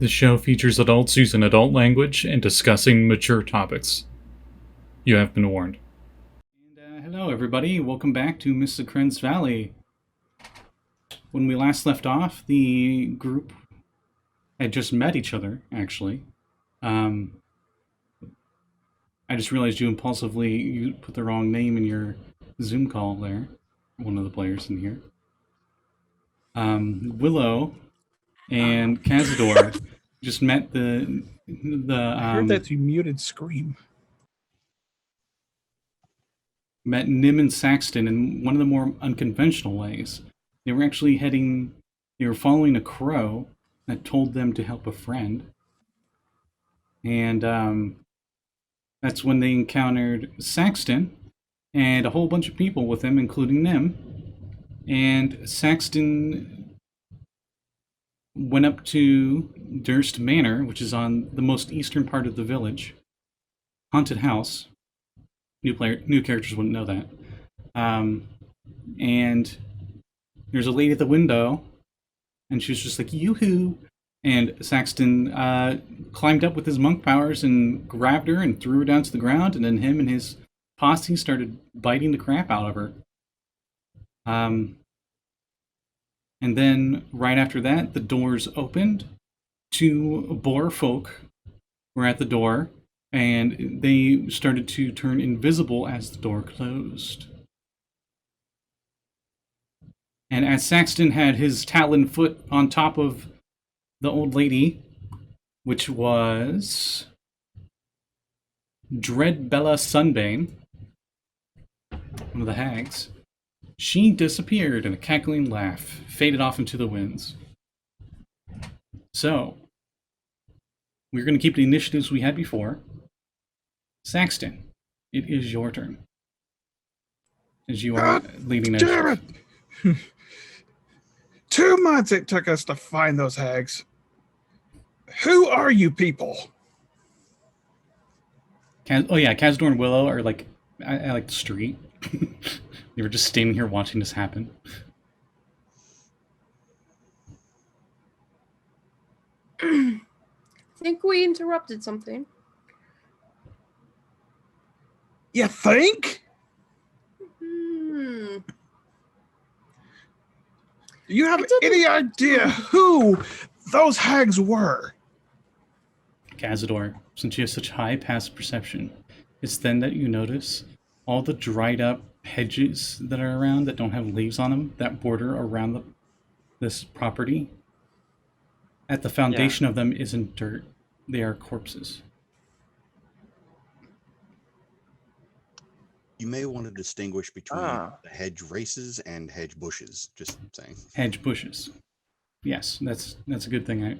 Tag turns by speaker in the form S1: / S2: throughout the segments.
S1: The show features adults using adult language and discussing mature topics. You have been warned. And hello, everybody. Welcome back to Mr. Kren's Valley. When we last left off, the group had just met each other, actually. I just realized you put the wrong name in your Zoom call there. One of the players in here. Willow and Cazador just met the
S2: I heard that you muted Scream.
S1: Met Nyhm and Saxton in one of the more unconventional ways. They were actually following a crow that told them to help a friend. And that's when they encountered Saxton and a whole bunch of people with him, including Nyhm. And Saxton went up to Durst Manor, which is on the most eastern part of the village. Haunted house. New characters wouldn't know that. And there's a lady at the window, and she was just like, yoo-hoo! And Saxton climbed up with his monk powers and grabbed her and threw her down to the ground, and then him and his posse started biting the crap out of her. And then, right after that, the doors opened. Two boar folk were at the door, and they started to turn invisible as the door closed. And as Saxton had his talon foot on top of the old lady, which was Dreadbella Sunbane, one of the hags, she disappeared in a cackling laugh, faded off into the winds. So, we're going to keep the initiatives we had before. Saxton, it is your turn. As you are leading us.
S2: Damn it! 2 months it took us to find those hags. Who are you people?
S1: Cazador and Willow are like, I like the street. They were just standing here watching this happen.
S3: I think we interrupted something.
S2: You think?
S3: Hmm.
S2: Do you have any idea who those hags were?
S1: Cazador, since you have such high passive perception, it's then that you notice all the dried up hedges that are around that don't have leaves on them that border around this property. At the foundation of them isn't dirt. They are corpses.
S4: You may want to distinguish between hedge races and hedge bushes. Just saying.
S1: Hedge bushes. Yes, that's a good thing.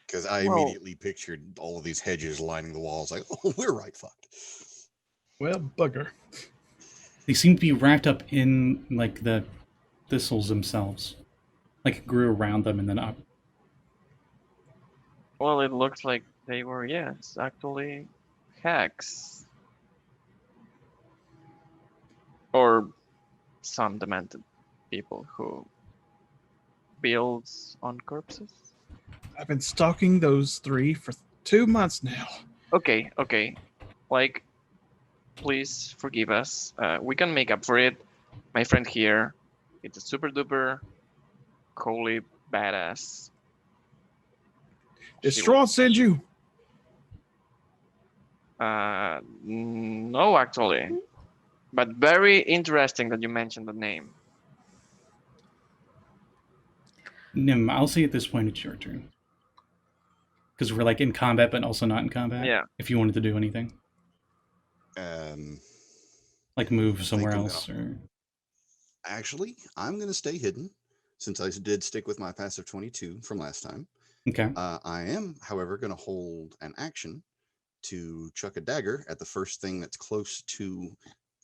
S4: Because I immediately pictured all of these hedges lining the walls. Like, oh, we're right fucked.
S2: Well, bugger.
S1: They seem to be wrapped up in like the thistles themselves. Like it grew around them and then up.
S5: Well, it looks like they were, actually hags. Or some demented people who builds on corpses.
S2: I've been stalking those 3 for 2 months now.
S5: Okay. Like, please forgive us. We can make up for it. My friend here, it's a super duper, holy badass.
S2: Did Strahd send you?
S5: No, actually. But very interesting that you mentioned the name.
S1: Nyhm, I'll say at this point it's your turn. Because we're like in combat, but also not in combat.
S5: Yeah.
S1: If you wanted to do anything. Like move somewhere else. Or...
S4: Actually, I'm going to stay hidden, since I did stick with my passive 22 from last time.
S1: Okay.
S4: I am, however, going to hold an action to chuck a dagger at the first thing that's close to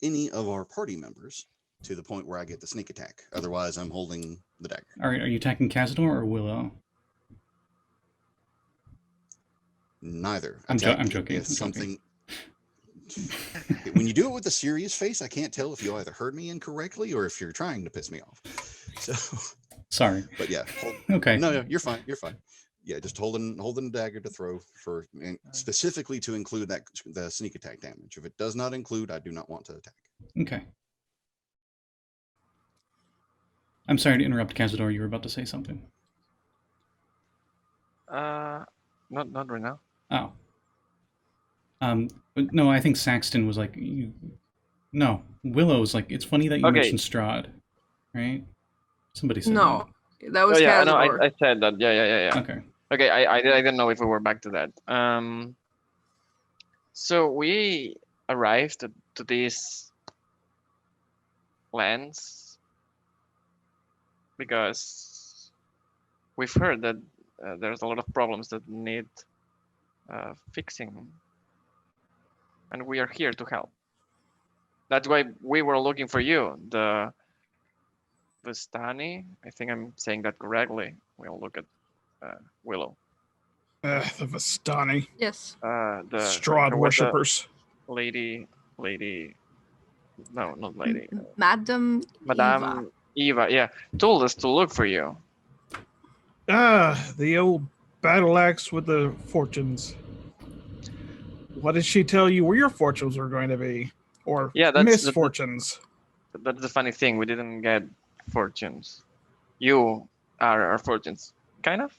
S4: any of our party members, to the point where I get the sneak attack. Otherwise, I'm holding the dagger.
S1: Are you attacking Cazador or Willow?
S4: Neither.
S1: I'm joking.
S4: Something. When you do it with a serious face, I can't tell if you either heard me incorrectly or if you're trying to piss me off. So
S1: Sorry.
S4: But yeah,
S1: Okay.
S4: no, you're fine. You're fine. Yeah, just holding a dagger to throw for, and specifically to include the sneak attack damage. If it does not include, I do not want to attack.
S1: Okay. I'm sorry to interrupt, Cazador. You were about to say something.
S5: Not right now.
S1: Oh. But no, I think Saxton was like, no, Willow was like, it's funny that you
S5: Okay.
S1: mentioned Strahd, right? Somebody said
S3: No, that was
S5: Oh yeah, I know.
S3: Cazador.
S5: I said that. Yeah.
S1: that. Okay.
S5: Okay, I didn't know if we were back to that. So we arrived to these lands because we've heard that there's a lot of problems that need fixing, and we are here to help. That's why we were looking for you. The Vistani, I think I'm saying that correctly. We'll look at Willow.
S2: The Vistani.
S3: Yes.
S5: The
S2: Strahd
S5: what the
S2: worshippers.
S5: lady, no, not lady.
S3: Madam
S5: Madame Eva, yeah, told us to look for you.
S2: The old battle axe with the fortunes. What did she tell you where your fortunes were going to be? Or
S5: Yeah, that's
S2: misfortunes?
S5: That's the funny thing. We didn't get fortunes. You are our fortunes, kind of.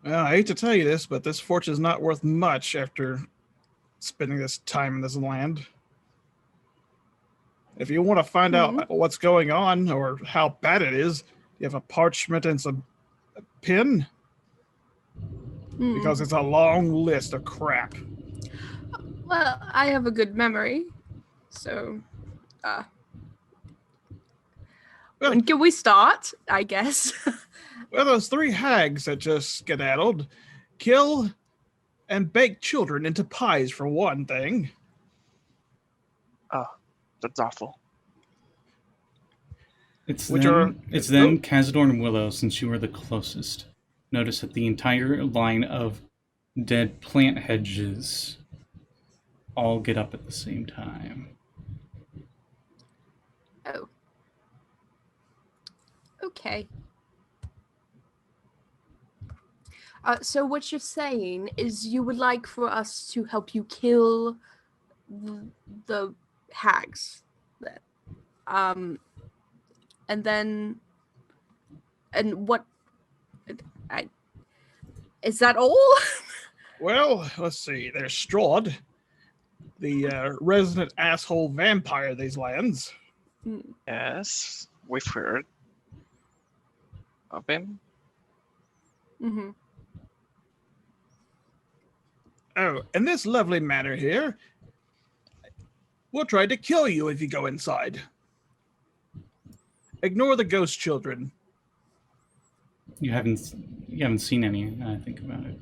S2: Well, I hate to tell you this, but this fortune is not worth much after spending this time in this land. If you want to find out what's going on or how bad it is, you have a parchment and some pen, because it's a long list of crap.
S3: Well, I have a good memory, so when can we start? I guess.
S2: Well, those 3 hags that just skedaddled kill and bake children into pies, for one thing.
S5: Oh, that's awful.
S1: It's
S2: Which
S1: them,
S2: are-
S1: it's them, Cazador and Willow, since you were the closest. Notice that the entire line of dead plant hedges all get up at the same time.
S3: Oh. Okay. So what you're saying is you would like for us to help you kill the hags, and what? Is that all?
S2: Well, let's see. There's Strahd, the resident asshole vampire of these lands.
S5: Yes, we've heard of him.
S3: Mm-hmm.
S2: Oh, and this lovely manor here will try to kill you if you go inside. Ignore the ghost children.
S1: You haven't seen any. I think about it.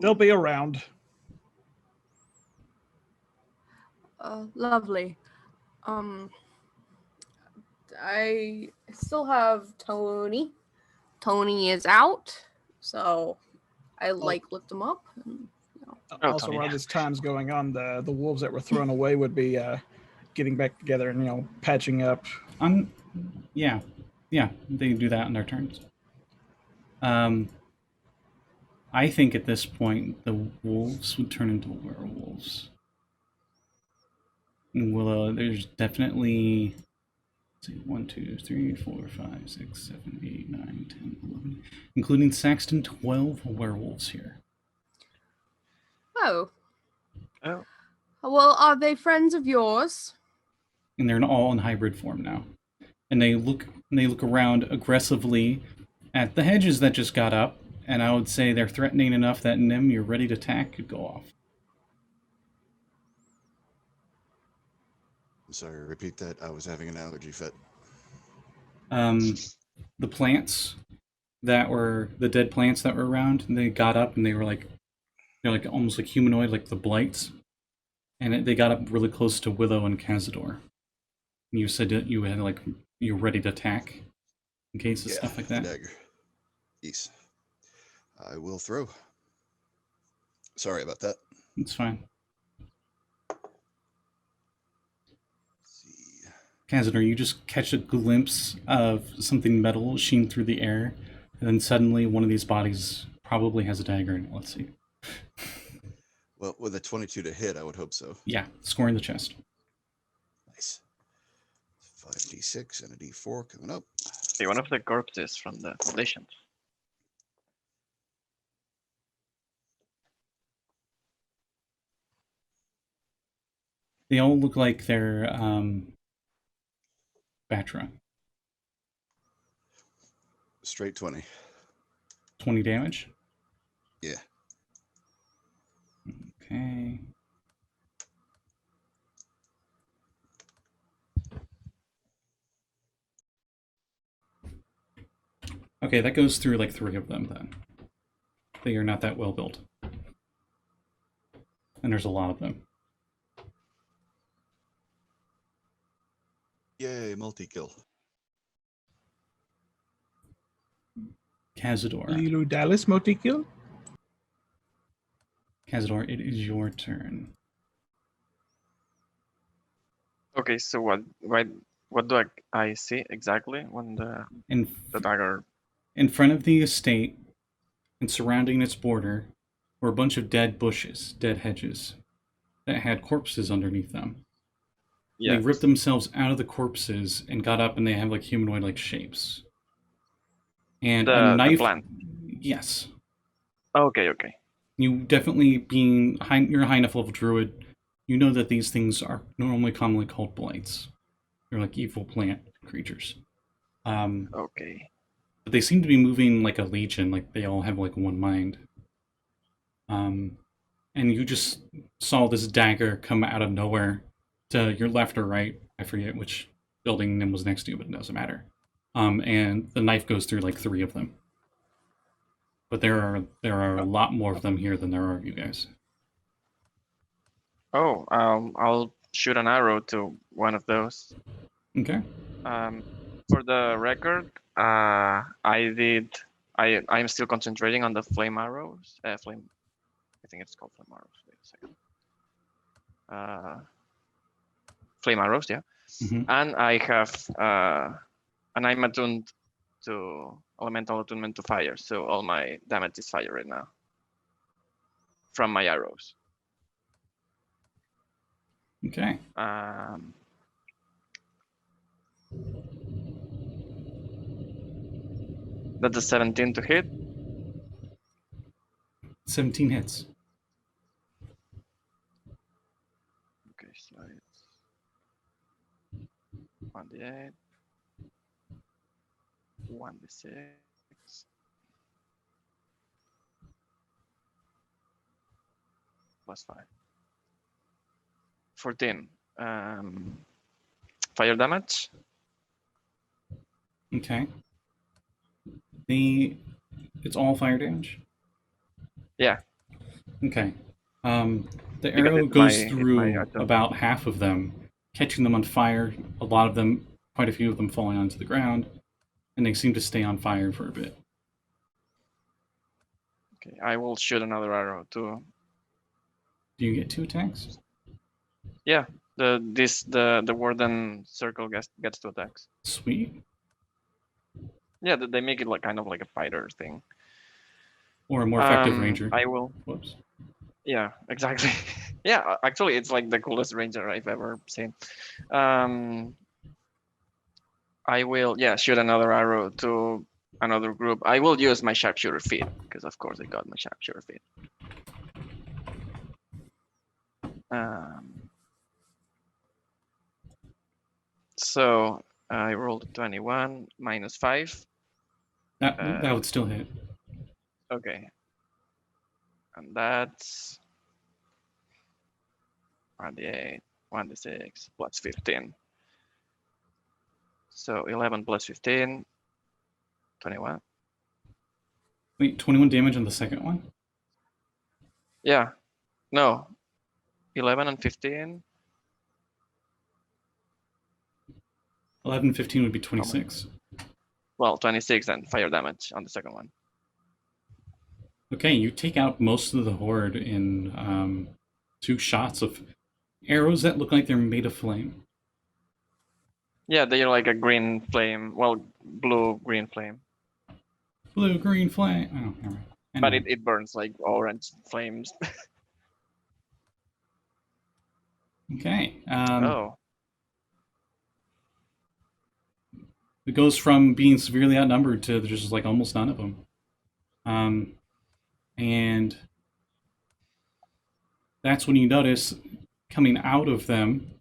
S2: They'll be around.
S3: Lovely. I still have Tony. Tony is out, so I lift him up. And,
S2: Also,
S5: Tony.
S2: while this time's going on, the wolves that were thrown away would be getting back together and patching up.
S1: Yeah, they can do that on their turns. I think at this point the wolves would turn into werewolves. And Willow, there's definitely 1, 2, 3, 4, 5, 6, 7, 8, 9, 10, 11, including Saxton, 12 werewolves here.
S3: Oh.
S5: Oh.
S3: Well, are they friends of yours?
S1: And they're all in hybrid form now. And they look around aggressively at the hedges that just got up, and I would say they're threatening enough that Nyhm, you're ready to attack, could go off.
S4: I'm sorry, repeat that. I was having an allergy fit.
S1: The plants that were the dead plants that were around, they got up and they're like almost like humanoid, like the blights, and they got up really close to Willow and Cazador. And you said that you had you're ready to attack in case of stuff like that.
S4: Dagger. Yes. I will throw. Sorry about that.
S1: It's fine.
S4: Let's see.
S1: Cazador, you just catch a glimpse of something metal sheen through the air, and then suddenly one of these bodies probably has a dagger in it. Let's see.
S4: Well, with a 22 to hit, I would hope so.
S1: Yeah, score in the chest.
S4: Nice. 5d6 and a d4 coming up.
S5: See, one of the corpses from the foundations.
S1: They all look like they're Batra.
S4: Straight 20.
S1: 20 damage.
S4: Yeah.
S1: Okay. Okay, that goes through like 3 of them then. They are not that well built. And there's a lot of them.
S4: Yay, multi-kill.
S1: Cazador.
S2: Lilo Dallas multi-kill?
S1: Cazador, it is your turn.
S5: Okay, so what do I see exactly when the dagger?
S1: In front of the estate and surrounding its border were a bunch of dead bushes, dead hedges, that had corpses underneath them.
S5: Yeah.
S1: They ripped themselves out of the corpses and got up, and they have like humanoid-like shapes. And a knife.
S5: The plant.
S1: Yes.
S5: Okay.
S1: You definitely, being you're a high enough level druid, you know that these things are normally commonly called blights. They're like evil plant creatures.
S5: Okay.
S1: But they seem to be moving like a legion, like they all have like one mind. And you just saw this dagger come out of nowhere to your left or right. I forget which building Nyhm was next to, but it doesn't matter. And the knife goes through like 3 of them. But there are a lot more of them here than there are of you guys.
S5: Oh, I'll shoot an arrow to one of those.
S1: Okay.
S5: For the record, I'm still concentrating on the flame arrows. I think it's called flame arrows. Wait a second. Flame arrows, yeah.
S1: Mm-hmm.
S5: And I have and I'm attuned to elemental attunement to fire, so all my damage is fire right now from my arrows.
S1: Okay.
S5: That's a 17 to hit.
S1: 17 hits.
S5: Okay, so it's 1d8, 1d6, plus 5. 14. Fire damage.
S1: Okay. It's all fire damage?
S5: Yeah.
S1: Okay. The
S5: Because
S1: arrow
S5: it's
S1: goes
S5: my
S1: through
S5: item.
S1: about half of them, catching them on fire. A lot of them, quite a few of them falling onto the ground, and they seem to stay on fire for a bit.
S5: Okay, I will shoot another arrow too.
S1: Do you get 2 attacks?
S5: Yeah, the warden circle gets 2 attacks.
S1: Sweet.
S5: Yeah, they make it like kind of like a fighter thing.
S1: Or a more effective ranger.
S5: I will.
S1: Whoops.
S5: Yeah, exactly. Yeah, actually, it's like the coolest ranger I've ever seen. I will, shoot another arrow to another group. I will use my sharpshooter feat because, of course, I got my sharpshooter feat. So I rolled a 21 minus 5.
S1: That would still hit.
S5: Okay. And that's 1d8, 1d6, plus 15. So 11 plus 15, 21.
S1: Wait, 21 damage on the second one?
S5: Yeah. No. 11 and 15.
S1: 11, 15 would be 26.
S5: Well, 26 and fire damage on the second one.
S1: Okay, you take out most of the horde in 2 shots of arrows that look like they're made of flame.
S5: Yeah, they're like a green flame. Well, blue-green flame.
S1: Blue, green flame. Oh, never mind.
S5: But
S1: Anyway.
S5: it burns like orange flames.
S1: Okay.
S5: Oh.
S1: It goes from being severely outnumbered to there's just like almost none of them. And that's when you notice coming out of them,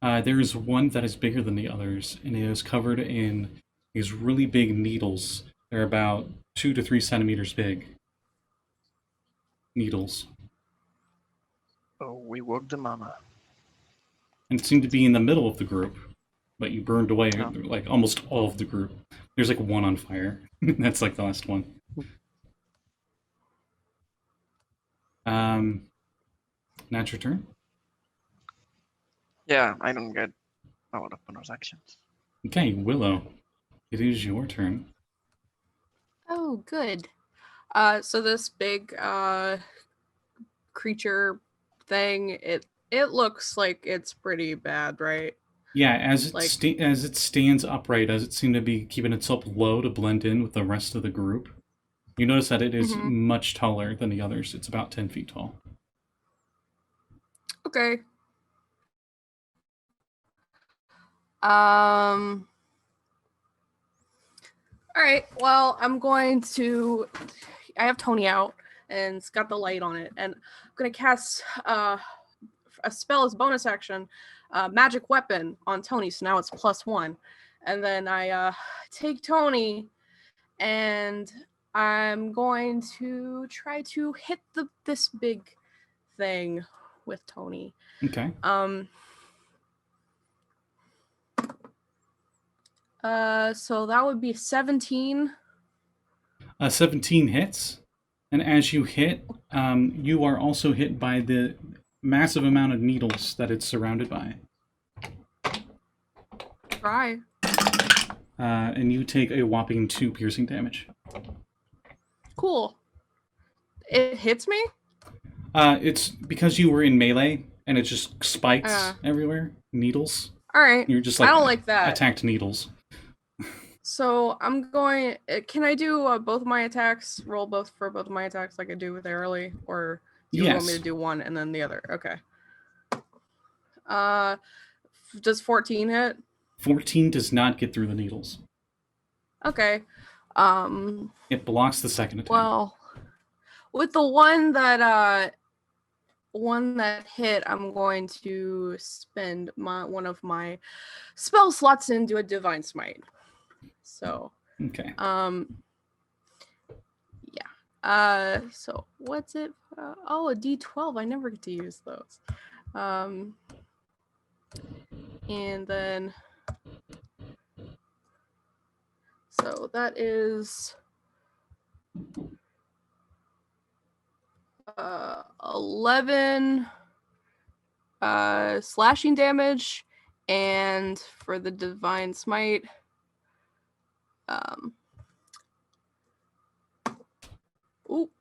S1: there is one that is bigger than the others, and it is covered in these really big needles. They're about 2 to 3 centimeters big. Needles.
S5: Oh, we woke the mama.
S1: And it seemed to be in the middle of the group, but you burned away
S5: Oh.
S1: like almost all of the group. There's like one on fire. That's like the last one. Now it's your turn.
S5: Yeah, I don't get a lot of bonus actions.
S1: Okay, Willow, it is your turn.
S3: Oh, good. So this big creature thing, it looks like it's pretty bad, right?
S1: Yeah, as it
S3: Like-
S1: as it stands upright, as it seemed to be keeping itself low to blend in with the rest of the group, you notice that it is
S3: Mhm.
S1: much taller than the others. It's about 10 feet tall.
S3: Okay. All right. Well, I have Tony out, and it's got the light on it, and I'm gonna cast a spell as bonus action, magic weapon on Tony. So now it's +1, and then I take Tony, and I'm going to try to hit this big thing with Tony.
S1: Okay.
S3: So that would be 17.
S1: 17 hits, and as you hit, you are also hit by the massive amount of needles that it's surrounded by.
S3: Try.
S1: And you take a whopping 2 piercing damage.
S3: Cool. It hits me?
S1: It's because you were in melee, and it just spikes everywhere. Needles.
S3: All right.
S1: You're just like
S3: I don't like that.
S1: attacked needles.
S3: So I'm going. Can I do both my attacks? Roll both for both of my attacks, like I do with early, or do you want me
S1: Yes.
S3: to do one and then the other? Okay. Does 14 hit?
S1: 14 does not get through the needles.
S3: Okay.
S1: It blocks the second attack.
S3: Well, with the one that hit, I'm going to spend one of my spell slots and do a divine smite. So,
S1: Okay.
S3: yeah. So what's it? A D12. I never get to use those. And then, so that is 11 slashing damage, and for the divine smite, oop,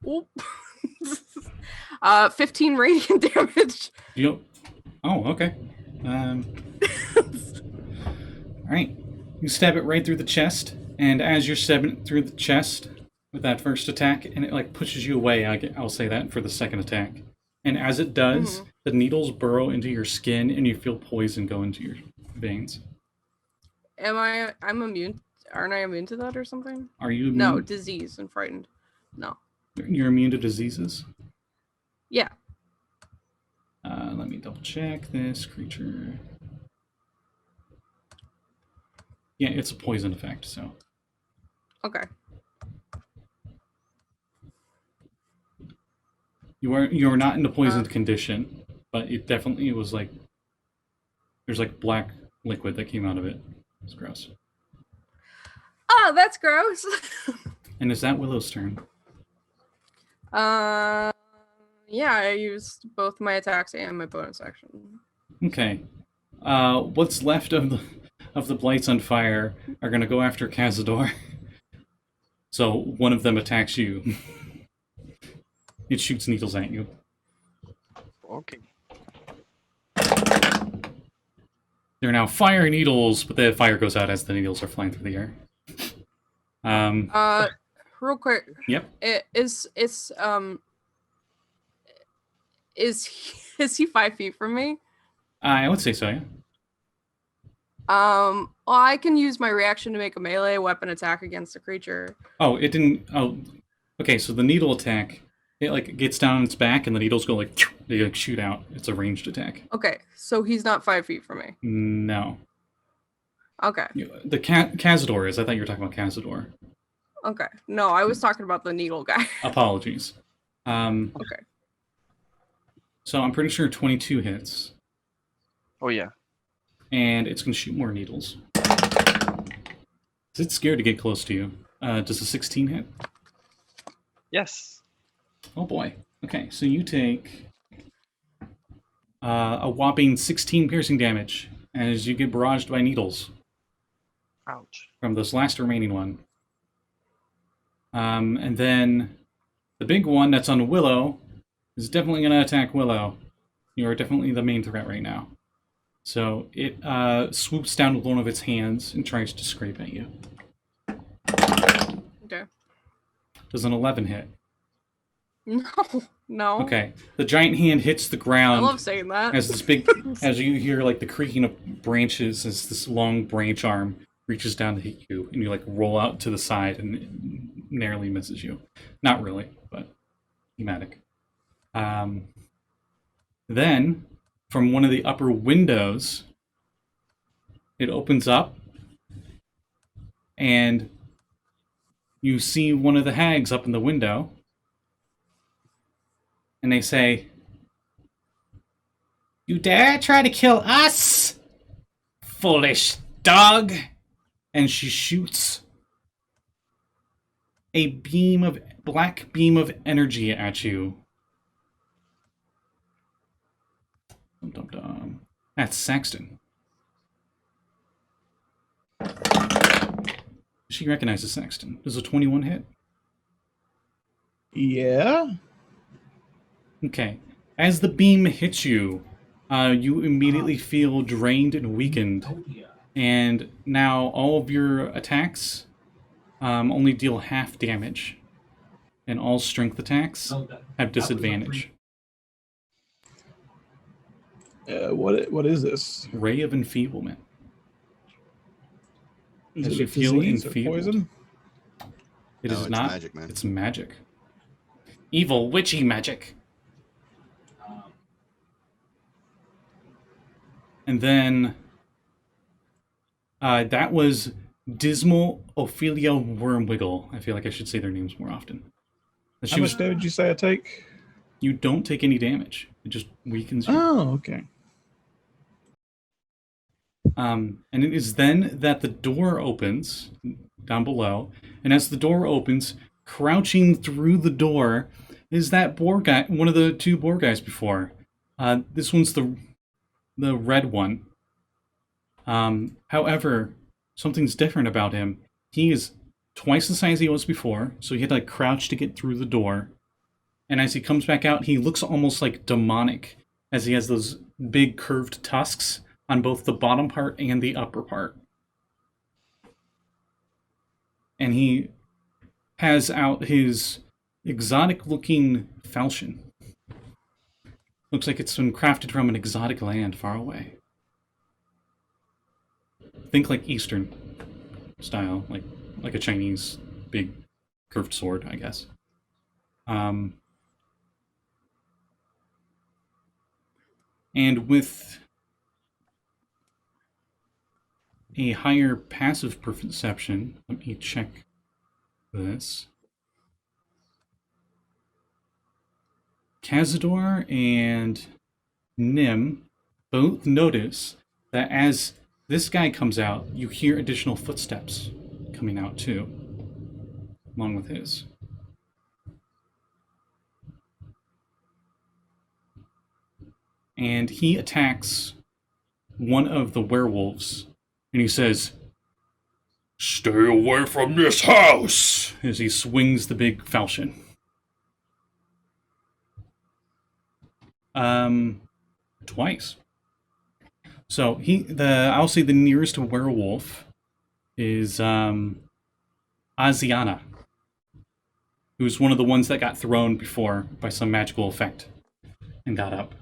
S3: oop, 15 radiant damage.
S1: Yep. Oh, okay. All right. You stab it right through the chest, and as you're stabbing it through the chest with that first attack, and it like pushes you away, I'll say that for the second attack. And as it does, the needles burrow into your skin, and you feel poison go into your veins.
S3: I'm immune? Aren't I immune to that or something?
S1: Are you immune?
S3: No, disease and frightened. No.
S1: You're immune to diseases?
S3: Yeah.
S1: Let me double check this creature. Yeah, it's a poison effect, so.
S3: Okay.
S1: You're not in a poisoned condition, but it definitely was like there's like black liquid that came out of it. It's gross.
S3: Oh, that's gross.
S1: And is that Willow's turn?
S3: Yeah, I used both my attacks and my bonus action.
S1: Okay. What's left of the blights on fire are gonna go after Cazador. So one of them attacks you. It shoots needles at you.
S5: Okay.
S1: They're now fire needles, but the fire goes out as the needles are flying through the air.
S3: Real quick.
S1: Yep.
S3: Is he 5 feet from me?
S1: I would say so, yeah.
S3: Well, I can use my reaction to make a melee weapon attack against a creature.
S1: Oh, it didn't. Oh, okay. So the needle attack, it like gets down on its back, and the needles go like they like shoot out. It's a ranged attack.
S3: Okay, so he's not 5 feet from me.
S1: No.
S3: Okay.
S1: The Cazador is. I thought you were talking about Cazador.
S3: Okay. No, I was talking about the needle guy.
S1: Apologies.
S3: Okay.
S1: So I'm pretty sure 22 hits,
S5: Oh yeah.
S1: and it's going to shoot more needles. It's scared to get close to you. Does a 16 hit?
S5: Yes.
S1: Oh boy. Okay, so you take a whopping 16 piercing damage as you get barraged by needles
S5: Ouch.
S1: from this last remaining one. And then the big one that's on Willow is definitely going to attack Willow. You are definitely the main threat right now. So it swoops down with one of its hands and tries to scrape at you.
S3: Okay.
S1: Does an 11 hit?
S3: No.
S1: Okay. The giant hand hits the
S3: I
S1: ground.
S3: love saying that.
S1: As this big, as you hear like the creaking of branches, as this long branch arm reaches down to hit you, and you like roll out to the side, and it narrowly misses you. Not really, but thematic. Then, from one of the upper windows, it opens up, and you see one of the hags up in the window, and they say, "You dare try to kill us, foolish dog!" And she shoots a black beam of energy at you. Dum, dum, dum. That's Saxton. She recognizes Saxton. Does a 21 hit?
S2: Yeah.
S1: Okay. As the beam hits you, you immediately feel drained and weakened. And now all of your attacks only deal half damage. And all strength attacks have disadvantage.
S2: What is this?
S1: Ray of Enfeeblement.
S2: Is
S1: As
S2: it
S1: you
S2: a
S1: feel
S2: disease or
S1: enfeebled.
S2: poison?
S1: It
S4: No,
S1: is
S4: it's
S1: not.
S4: magic, man.
S1: It's magic. Evil, witchy magic. And then that was Dismal, Ophelia, Wormwiggle. I feel like I should say their names more often.
S2: How much damage did you say I take?
S1: You don't take any damage. It just weakens you.
S2: Oh, okay.
S1: And it is then that the door opens down below. And as the door opens, crouching through the door is that boar guy, one of the two boar guys before. This one's the red one. However, something's different about him. He is twice the size he was before, so he had to like crouch to get through the door. And as he comes back out, he looks almost like demonic, as he has those big curved tusks on both the bottom part and the upper part. And he has out his exotic-looking falchion. Looks like it's been crafted from an exotic land far away. Think like Eastern style, like a Chinese big curved sword, I guess. And with a higher passive perception, let me check this. Cazador and Nyhm both notice that as this guy comes out, you hear additional footsteps coming out too, along with his. And he attacks one of the werewolves, and he says, "Stay away from this house!" as he swings the big falchion. Twice. So I'll say the nearest werewolf is Asiana, who's one of the ones that got thrown before by some magical effect and got up.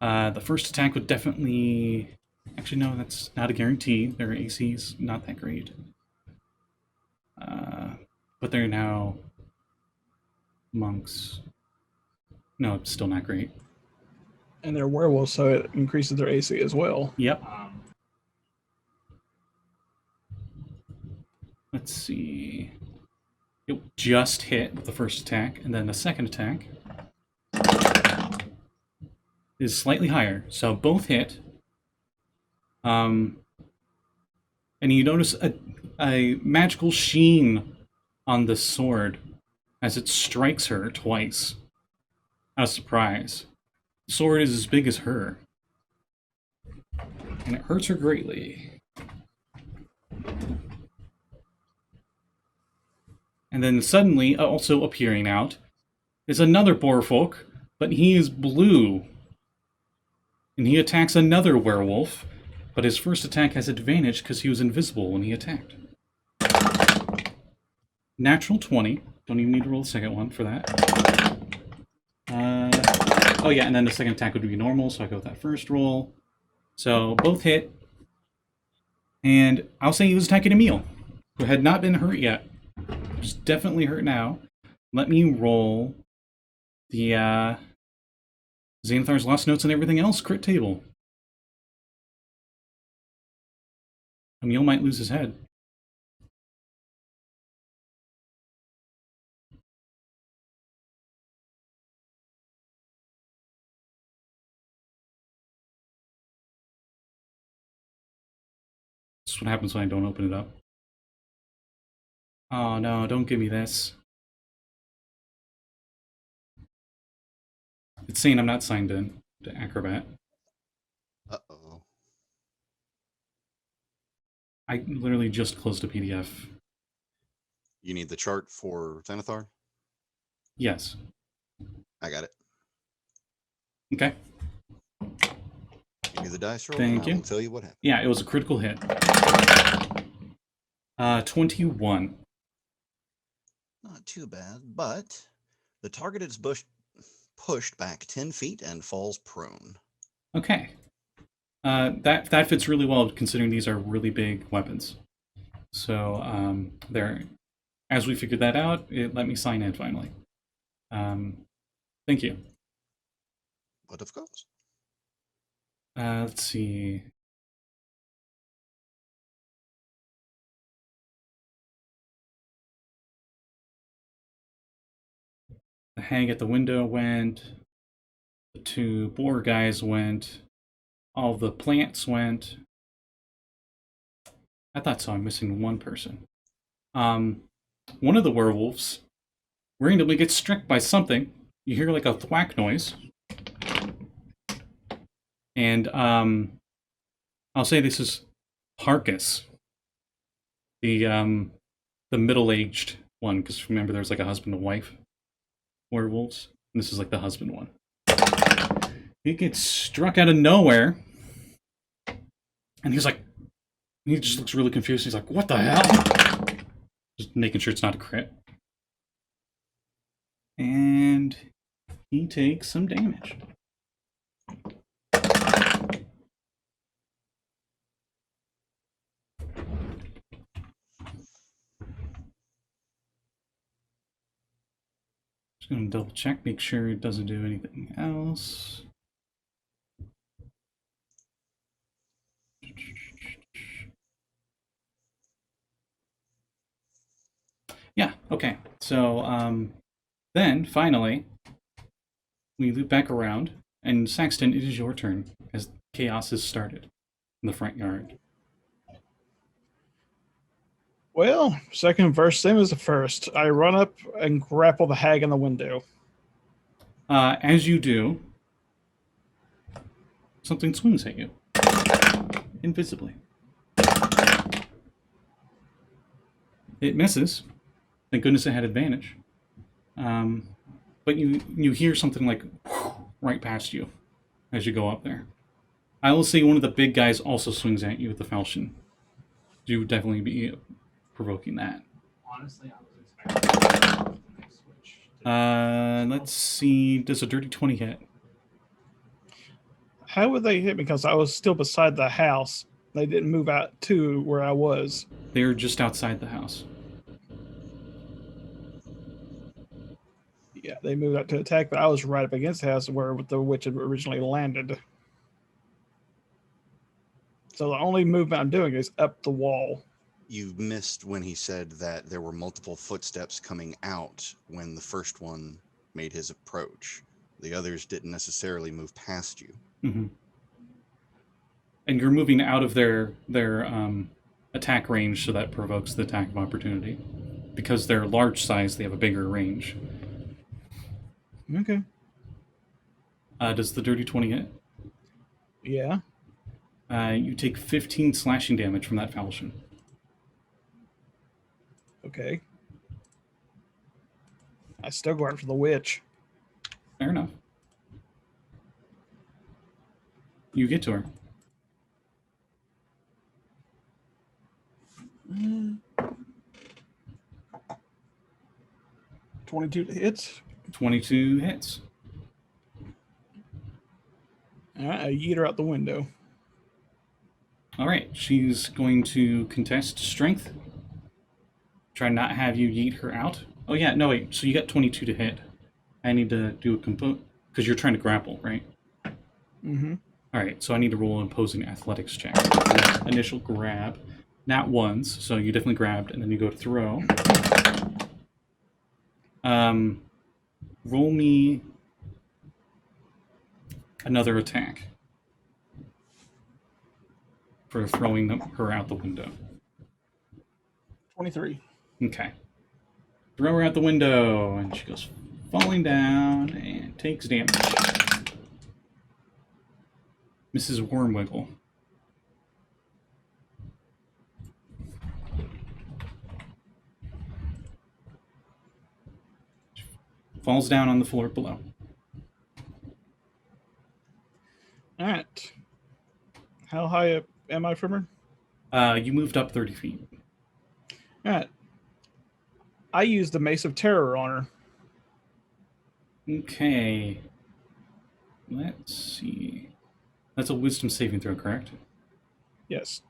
S1: The first attack would definitely... Actually, no, that's not a guarantee. Their AC's not that great. But they're now monks. No, it's still not great.
S2: And they're werewolves, so it increases their AC as well.
S1: Yep. Let's see. It just hit with the first attack, and then the second attack is slightly higher. So both hit. And you notice a magical sheen on the sword as it strikes her twice. Out of surprise. The sword is as big as her. And it hurts her greatly. And then suddenly, also appearing out, is another Boarfolk, but he is blue. And he attacks another werewolf, but his first attack has advantage because he was invisible when he attacked. Natural 20. Don't even need to roll the second one for that. Oh yeah, and then the second attack would be normal, so I go with that first roll. So both hit. And I'll say he was attacking Emil, who had not been hurt yet. He's definitely hurt now. Let me roll the Xanathar's Lost Notes and everything else crit table. Emil might lose his head. That's what happens when I don't open it up. Oh no, don't give me this. It's saying I'm not signed in to Acrobat.
S4: Uh-oh.
S1: I literally just closed a PDF.
S4: You need the chart for Xanathar?
S1: Yes.
S4: I got it.
S1: Okay.
S4: Give me the dice roll.
S1: Thank
S4: and
S1: you.
S4: I will tell you what happened.
S1: Yeah, it was a critical hit. 21.
S4: Not too bad, but the target is pushed back 10 feet and falls prone.
S1: Okay. That fits really well considering these are really big weapons. So there, as we figured that out, it let me sign in finally. Thank you.
S4: But of course.
S1: Let's see. The hag at the window went. The two boar guys went. All the plants went. I thought so. I'm missing one person. One of the werewolves randomly gets struck by something. You hear like a thwack noise. And I'll say this is Harkus, the middle-aged one, because remember there's like a husband and wife werewolves. And this is like the husband one. He gets struck out of nowhere, and he's like, he just looks really confused. He's like, "What the hell?" Just making sure it's not a crit. And he takes some damage. Just gonna double check, make sure it doesn't do anything else. Yeah, okay. So then finally we loop back around, and Saxton, it is your turn as chaos has started in the front yard.
S2: Well, second verse, same as the first. I run up and grapple the hag in the window.
S1: As you do, something swings at you invisibly. It misses. Thank goodness it had advantage. But you hear something like right past you. as you go up there. I will say one of the big guys also swings at you with the falchion. You would definitely be provoking that.
S6: Honestly, I was expecting the next switch.
S1: Let's see. Does a dirty 20 hit?
S2: How would they hit me? Because I was still beside the house. They didn't move out to where I was.
S1: They're just outside the house.
S2: Yeah, they moved out to attack, but I was right up against the house where the witch had originally landed. So the only movement I'm doing is up the wall.
S4: You missed when he said that there were multiple footsteps coming out when the first one made his approach. The others didn't necessarily move past you.
S1: Mm-hmm. And you're moving out of their attack range, so that provokes the attack of opportunity. Because they're large size, they have a bigger range.
S2: Okay.
S1: Does the dirty 20 hit?
S2: Yeah.
S1: You take 15 slashing damage from that falchion.
S2: Okay. I still go after the witch.
S1: Fair enough. You get to her.
S2: 22 hits.
S1: 22 hits.
S2: All right, I yeet her out the window.
S1: All right, she's going to contest strength. Try not have you yeet her out. Oh yeah, no wait. So you got 22 to hit. I need to do a compo because you're trying to grapple, right?
S2: Mm-hmm.
S1: All right, so I need to roll an opposing athletics check. Initial grab, not once, so you definitely grabbed, and then you go to throw. Roll me another attack for throwing her out the window.
S2: 23.
S1: Okay. Throw her out the window, and she goes falling down and takes damage. Mrs. Wormwiggle. Falls down on the floor below.
S2: All right. How high up am I from her?
S1: You moved up 30 feet.
S2: All right. I used the Mace of Terror on her.
S1: Okay. Let's see. That's a wisdom saving throw, correct?
S2: Yes.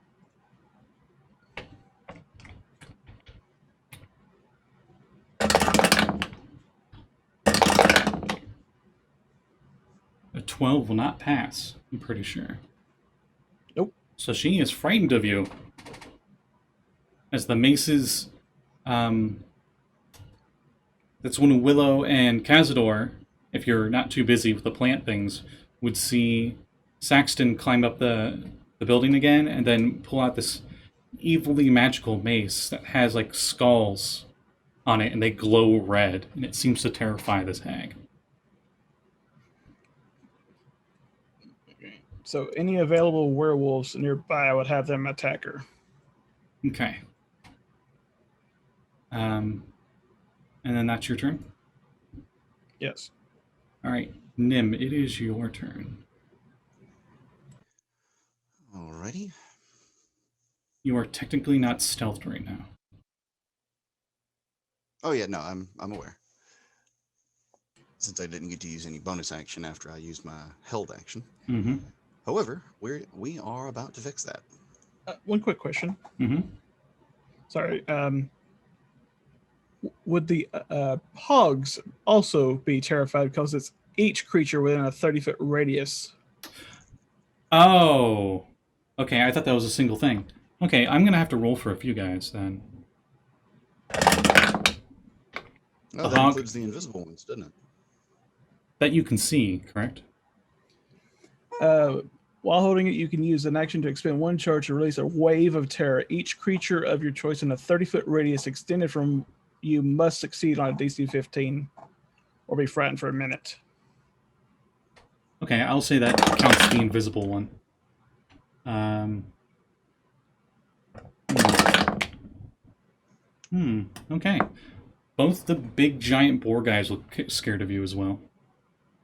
S1: A 12 will not pass, I'm pretty sure.
S2: Nope.
S1: So she is frightened of you. As the maces... that's when Willow and Cazador, if you're not too busy with the plant things, would see Saxton climb up the building again and then pull out this evilly magical mace that has like skulls on it and they glow red, and it seems to terrify this hag.
S2: So any available werewolves nearby, I would have them attack her.
S1: Okay. And then that's your turn?
S2: Yes.
S1: All right, Nyhm, it is your turn.
S4: Alrighty.
S1: You are technically not stealthed right now.
S4: Oh yeah, no, I'm aware. Since I didn't get to use any bonus action after I used my held action.
S1: Mm-hmm.
S4: However, we are about to fix that.
S2: One quick question.
S1: Mm-hmm.
S2: Sorry. Would the hogs also be terrified because it's each creature within a 30-foot radius?
S1: Oh. Okay, I thought that was a single thing. Okay, I'm going to have to roll for a few guys then.
S4: Oh, that includes the invisible ones, doesn't it?
S1: That you can see, correct?
S2: While holding it, you can use an action to expend one charge to release a wave of terror. Each creature of your choice in a 30-foot radius extended from you must succeed on a DC 15 or be frightened for a minute.
S1: Okay, I'll say that counts the invisible one. Okay. Both the big giant boar guys look scared of you as well.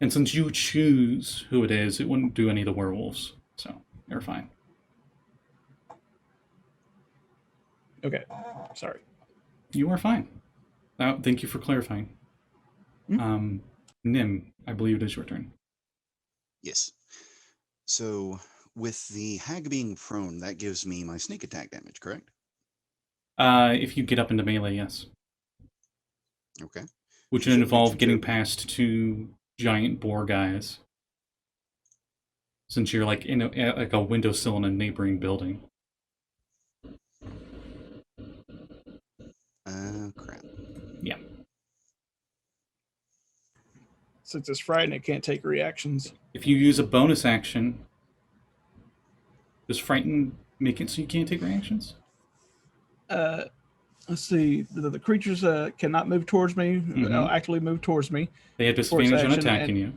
S1: And since you choose who it is, it wouldn't do any of the werewolves. So you're fine.
S2: Okay. Sorry.
S1: You are fine. Thank you for clarifying. Nyhm, I believe it is your turn.
S4: Yes. So with the hag being prone, that gives me my sneak attack damage, correct?
S1: If you get up into melee, yes.
S4: Okay.
S1: Which
S4: She
S1: would
S4: should
S1: involve
S4: reach
S1: getting
S4: Jerbeen.
S1: past two giant boar guys. Since you're like in a windowsill in a neighboring building.
S4: Crap.
S1: Yeah.
S2: Since it's frightened, it can't take reactions.
S1: If you use a bonus action, does Frighten make it so you can't take reactions?
S2: Let's see. The creatures cannot move towards me, actively move towards me.
S1: They have
S2: For its
S1: disadvantage on
S2: action,
S1: attacking you.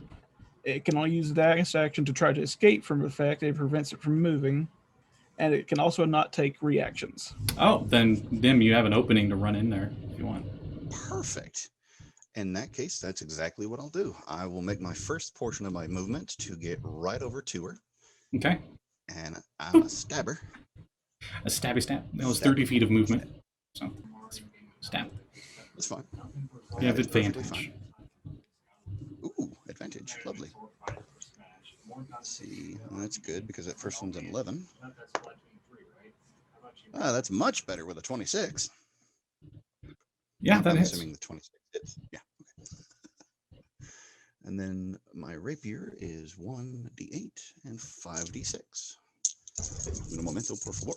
S2: It can only use that action to try to escape from the effect. It prevents it from moving. And it can also not take reactions.
S1: Oh, then Nyhm, you have an opening to run in there if you want.
S4: Perfect. In that case, that's exactly what I'll do. I will make my first portion of my movement to get right over to her.
S1: Okay.
S4: And I'm a stabber.
S1: A stabby stab. That was
S4: Stab.
S1: 30 feet of movement. So, stab.
S4: That's fine.
S1: You have
S4: That is perfectly
S1: advantage.
S4: fine. Ooh, advantage. Lovely. Let's see. Well, that's good because that first one's an 11. Ah, that's much better with a 26.
S1: Yeah, that
S4: I'm
S1: hits.
S4: assuming the 26 hits. Yeah. Okay. And then my rapier is 1d8 and 5d6. Un momento, por favor.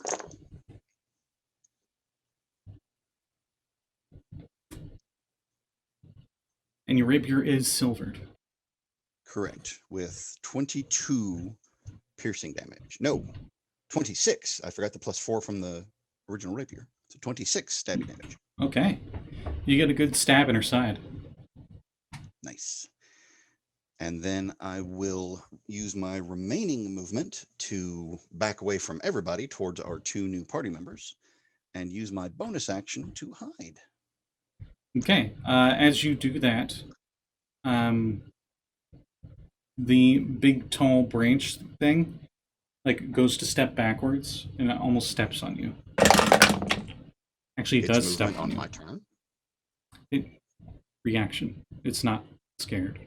S1: And your rapier is silvered.
S4: Correct. With 22 piercing damage. No, 26. I forgot the +4 from the original rapier. So 26 stabbing damage.
S1: Okay. You get a good stab in her side.
S4: Nice. And then I will use my remaining movement to back away from everybody towards our two new party members and use my bonus action to hide.
S1: Okay. As you do that, the big tall branch thing goes to step backwards and it almost steps on you. Actually, it
S4: Its
S1: does step
S4: movement
S1: on
S4: on
S1: you.
S4: my turn.
S1: Reaction. It's not scared.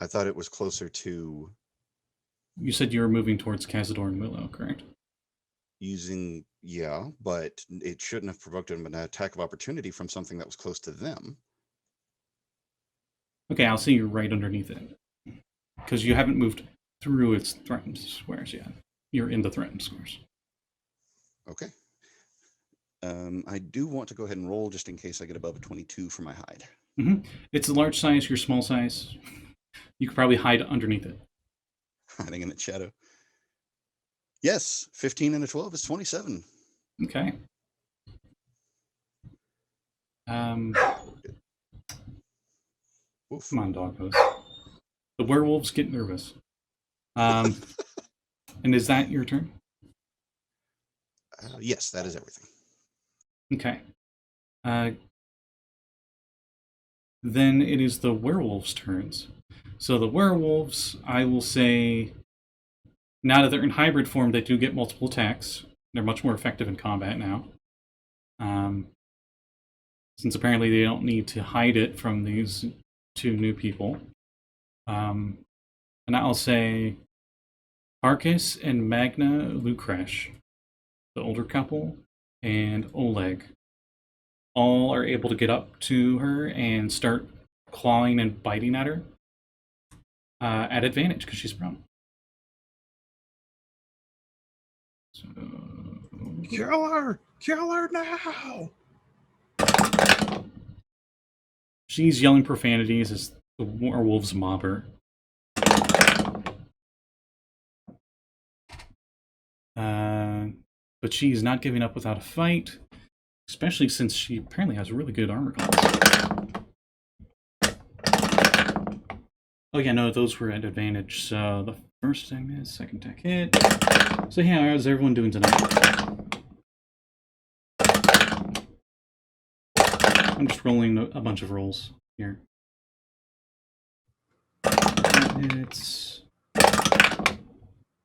S4: I thought it was closer to
S1: You said you were moving towards Cazador and Willow, correct?
S4: using, yeah, but it shouldn't have provoked an attack of opportunity from something that was close to them.
S1: Okay, I'll say you're right underneath it. Because you haven't moved through its threatened squares yet. You're in the threatened squares.
S4: Okay. I do want to go ahead and roll just in case I get above a 22 for my hide.
S1: It's a large size, you're small size. You could probably hide underneath it.
S4: Hiding in its shadow. Yes, 15 and a 12 is 27.
S1: Okay.
S4: Oof.
S1: Come on, doggos. The werewolves get nervous. And is that your turn?
S4: Yes, that is everything.
S1: Okay. Then it is the werewolves' turns. So the werewolves, I will say, now that they're in hybrid form, they do get multiple attacks. They're much more effective in combat now. Since apparently they don't need to hide it from these two new people. And I'll say Arcus and Magna Lucresh, the older couple, and Oleg, all are able to get up to her and start clawing and biting at her at advantage because she's prone. So,
S2: Kill her! Kill her now!
S1: she's yelling profanities as the werewolves mob her. But she's not giving up without a fight, especially since she apparently has really good armor class. Oh yeah, no, those were at advantage. So the first thing is second attack hit. So yeah, how's everyone doing tonight? I'm just rolling a bunch of rolls here. hits.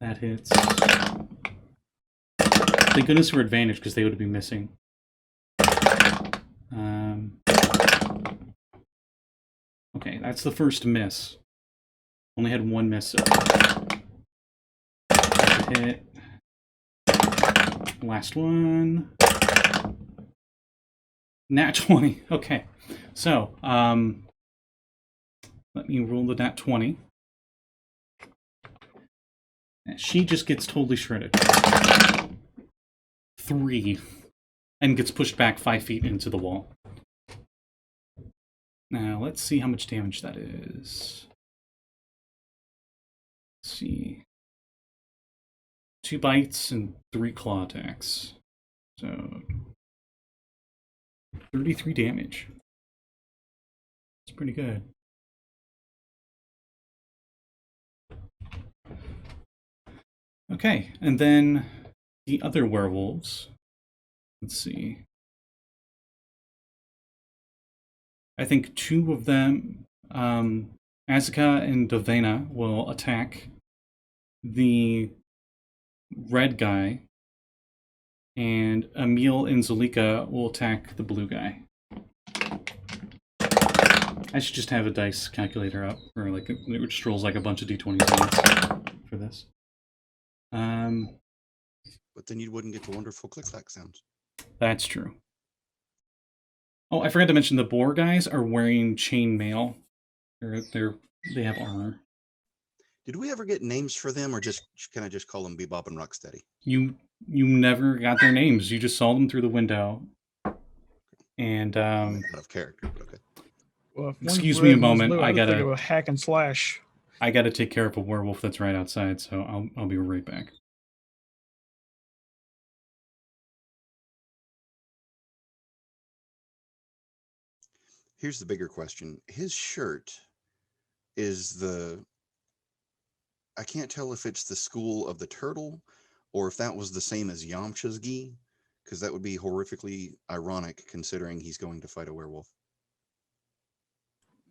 S1: That hits. Thank goodness for advantage, because they would be missing. Okay, that's the first miss. Only had one miss. So. Hit. Last one. Nat 20. Okay. So, let me roll the nat 20. She just gets totally shredded. 3. And gets pushed back 5 feet into the wall. Now, let's see how much damage that is. Let's see. 2 bites and 3 claw attacks. So, 33 damage. It's pretty good. Okay, and then the other werewolves. Let's see. I think 2 of them, Azaka and Dovena, will attack the red guy, and Emil and Zalika will attack the blue guy. I should just have a dice calculator up, or like it just rolls like a bunch of d20s for this.
S4: But then you wouldn't get the wonderful click-clack sounds.
S1: That's true. Oh, I forgot to mention the boar guys are wearing chainmail. They have armor.
S4: Did we ever get names for them, or just can I just call them Bebop and Rocksteady?
S1: You never got their names. You just saw them through the window. And
S4: Out of character, but okay.
S2: Well, if
S1: excuse
S2: one's
S1: me a
S2: red and one's
S1: moment.
S2: blue,
S1: I
S2: would think
S1: gotta
S2: of a hack and slash.
S1: I gotta take care of a werewolf that's right outside. So I'll be right back.
S4: Here's the bigger question. His shirt is I can't tell if it's the school of the turtle or if that was the same as Yamcha's gi, because that would be horrifically ironic considering he's going to fight a werewolf.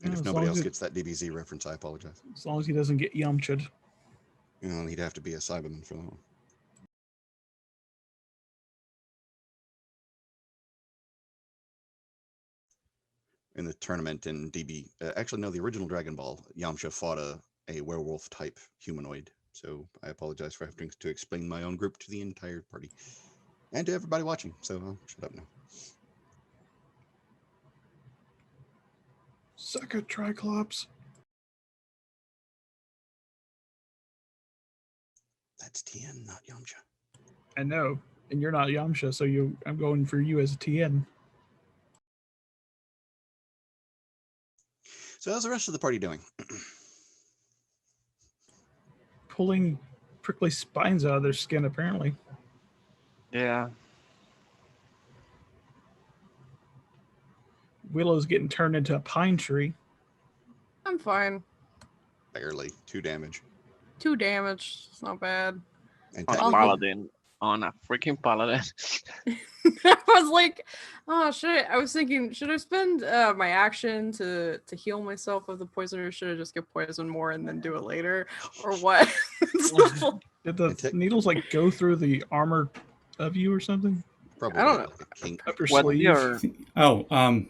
S4: And if nobody else gets that DBZ reference, I apologize.
S2: As long as he doesn't get yamcha'd.
S4: You know, he'd have to be a Cyberman for that one. In the tournament in DB, actually no, the original Dragon Ball, Yamcha fought a werewolf type humanoid. So I apologize for having to explain my own group to the entire party and to everybody watching. So I'll shut up now.
S2: Suck it, Triclops.
S4: That's Tien, not Yamcha.
S2: I know, and you're not Yamcha, so I'm going for you as a TN.
S4: So how's the rest of the party doing?
S2: Pulling prickly spines out of their skin, apparently.
S5: Yeah.
S2: Willow's getting turned into a pine tree.
S3: I'm fine.
S4: Barely 2 damage.
S3: 2 damage. It's not bad.
S4: And
S5: On a
S3: I'll-
S5: paladin. On a freaking paladin.
S3: I was like, oh shit. I was thinking, should I spend my action to heal myself of the poison, or should I just get poisoned more and then do it later? Or what?
S2: Did the needles like go through the armor of you or something?
S4: probably
S3: I don't
S4: like a kink.
S2: Up your
S5: What
S2: sleeve?
S5: your
S1: Oh, hi,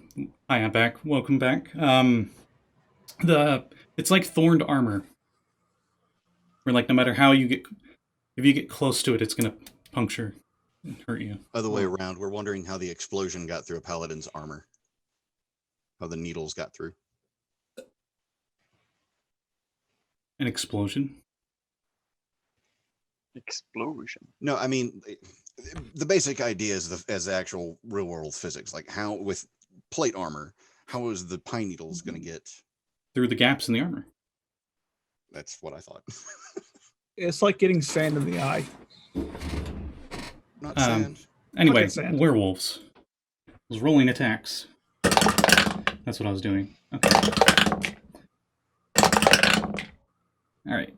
S1: I'm back. Welcome back. It's like thorned armor. Where like no matter how you get, if you get close to it, it's gonna puncture and hurt you.
S4: Other way around, we're wondering how the explosion got through a paladin's armor. How the needles got through.
S1: An explosion.
S5: explosion?
S4: No, I mean, the basic idea is the actual real world physics. Like how with plate armor, how is the pine needles going to get?
S1: Through the gaps in the armor.
S4: That's what I thought.
S2: It's like getting sand in the eye.
S4: Not sand.
S1: Anyway,
S2: Fucking sand.
S1: werewolves. I was rolling attacks. That's what I was doing. Okay. Alright.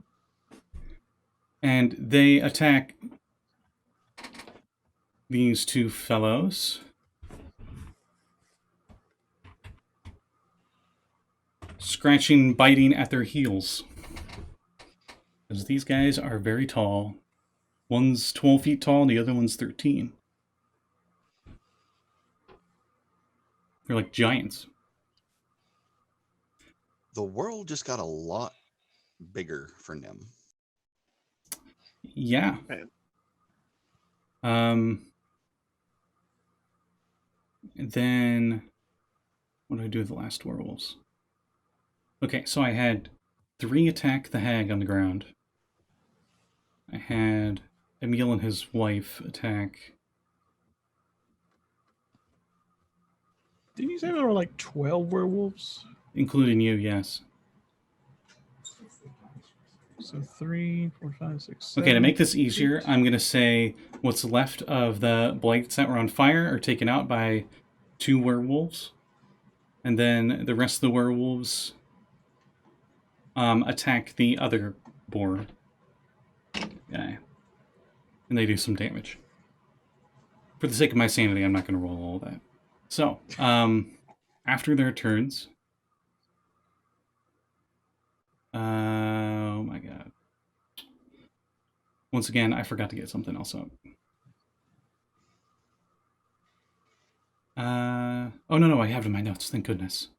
S1: And they attack these 2 fellows. Scratching, biting at their heels. Because these guys are very tall. One's 12 feet tall and the other one's 13. They're like giants.
S4: The world just got a lot bigger for Nyhm.
S1: Yeah.
S5: Right.
S1: Then what did I do with the last werewolves? Okay, so I had 3 attack the hag on the ground. I had Emil and his wife attack.
S2: Didn't you say there were like 12 werewolves?
S1: Including you, yes.
S2: So 3, 4, 5, 6,
S1: Okay, to
S2: 7,
S1: make this easier,
S2: 8.
S1: I'm going to say what's left of the blights that were on fire are taken out by 2 werewolves. And then the rest of the werewolves attack the other boar guy. And they do some damage. For the sake of my sanity, I'm not going to roll all that. So, after their turns... oh my god. Once again, I forgot to get something else up. Oh, no, I have it in my notes. Thank goodness.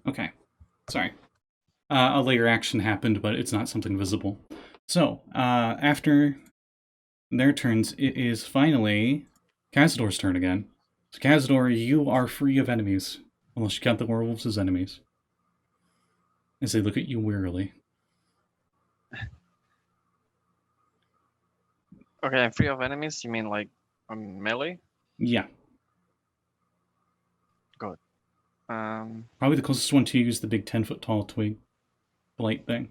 S1: Okay. Sorry. A later action happened, but it's not something visible. So, after their turns, it is finally Cazador's turn again. So, Cazador, you are free of enemies, unless you count the werewolves as enemies. As they look at you wearily.
S5: Okay, I'm free of enemies. You mean like melee?
S1: Yeah.
S5: Good.
S1: Probably the closest one to you is the big 10-foot tall twig blight thing.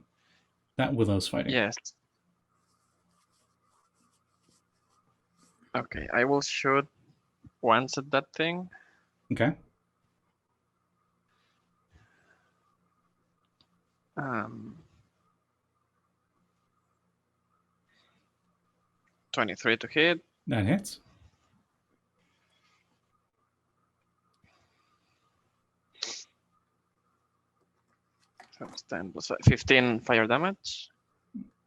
S1: That Willow's fighting.
S5: Yes. Okay, I will shoot once at that thing.
S1: Okay.
S5: 23 to hit.
S1: That hits.
S5: So it's 10 plus 15 fire damage.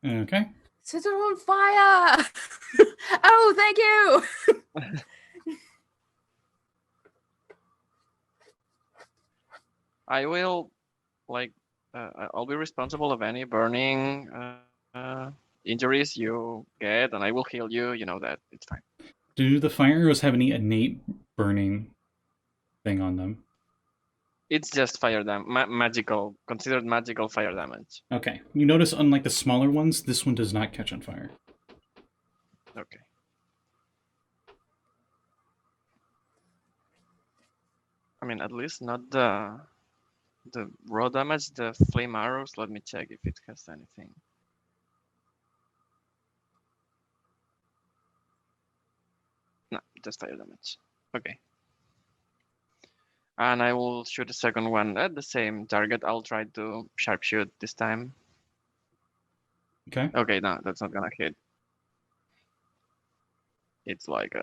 S1: Okay.
S3: Set it on fire! Oh, thank you!
S5: I will, I'll be responsible of any burning injuries you get, and I will heal you. You know that. It's fine.
S1: Do the fire arrows have any innate burning thing on them?
S5: It's just fire damage, magical, considered magical fire damage.
S1: Okay. You notice, unlike the smaller ones, this one does not catch on fire.
S5: Okay. I mean, at least not the raw damage, the flame arrows. Let me check if it has anything. No, just fire damage. Okay. And I will shoot a second one at the same target. I'll try to sharpshoot this time.
S1: Okay.
S5: Okay, no, that's not gonna hit. It's like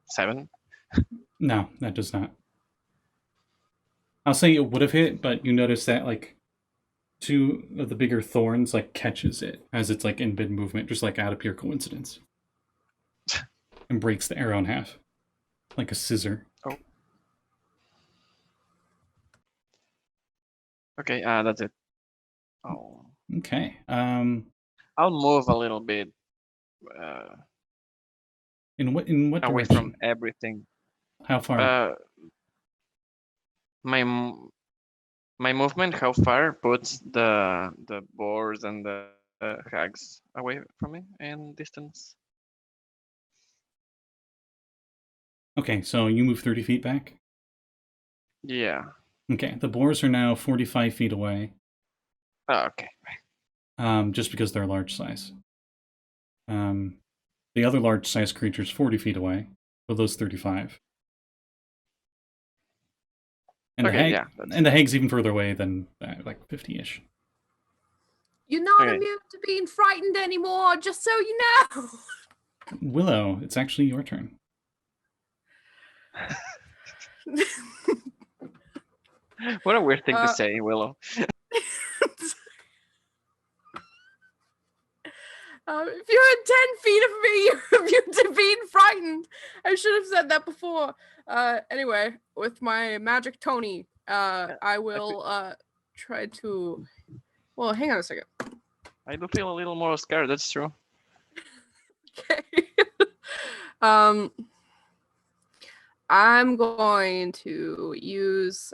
S5: 7.
S1: No, that does not. I'll say it would have hit, but you notice that, like, 2 of the bigger thorns, like, catches it as it's, like, in mid movement, just, like, out of pure coincidence. And breaks the arrow in half. Like a scissor.
S5: Oh. Okay, that's it. Oh.
S1: Okay.
S5: I'll move a little bit
S1: In what
S5: away
S1: direction?
S5: from everything.
S1: How far?
S5: My movement, how far puts the boars and the hags away from me in distance?
S1: Okay, so you move 30 feet back?
S5: Yeah.
S1: Okay, the boars are now 45 feet away.
S5: Oh, okay.
S1: Just because they're large size. The other large size creature's 40 feet away, but those 35. And
S5: Okay,
S1: the hag,
S5: yeah,
S1: and the hag's even further away than like 50-ish.
S3: You're not
S5: Okay.
S3: immune to being frightened anymore, just so you know.
S1: Willow, it's actually your turn.
S5: What a weird thing to
S3: Uh,
S5: say, Willow.
S3: If you're at 10 feet of me, you're immune to being frightened. I should have said that before. Anyway, with my magic Tony, I will try to. Well, hang on a second.
S5: I do feel a little more scared. That's true.
S3: Okay. I'm going to use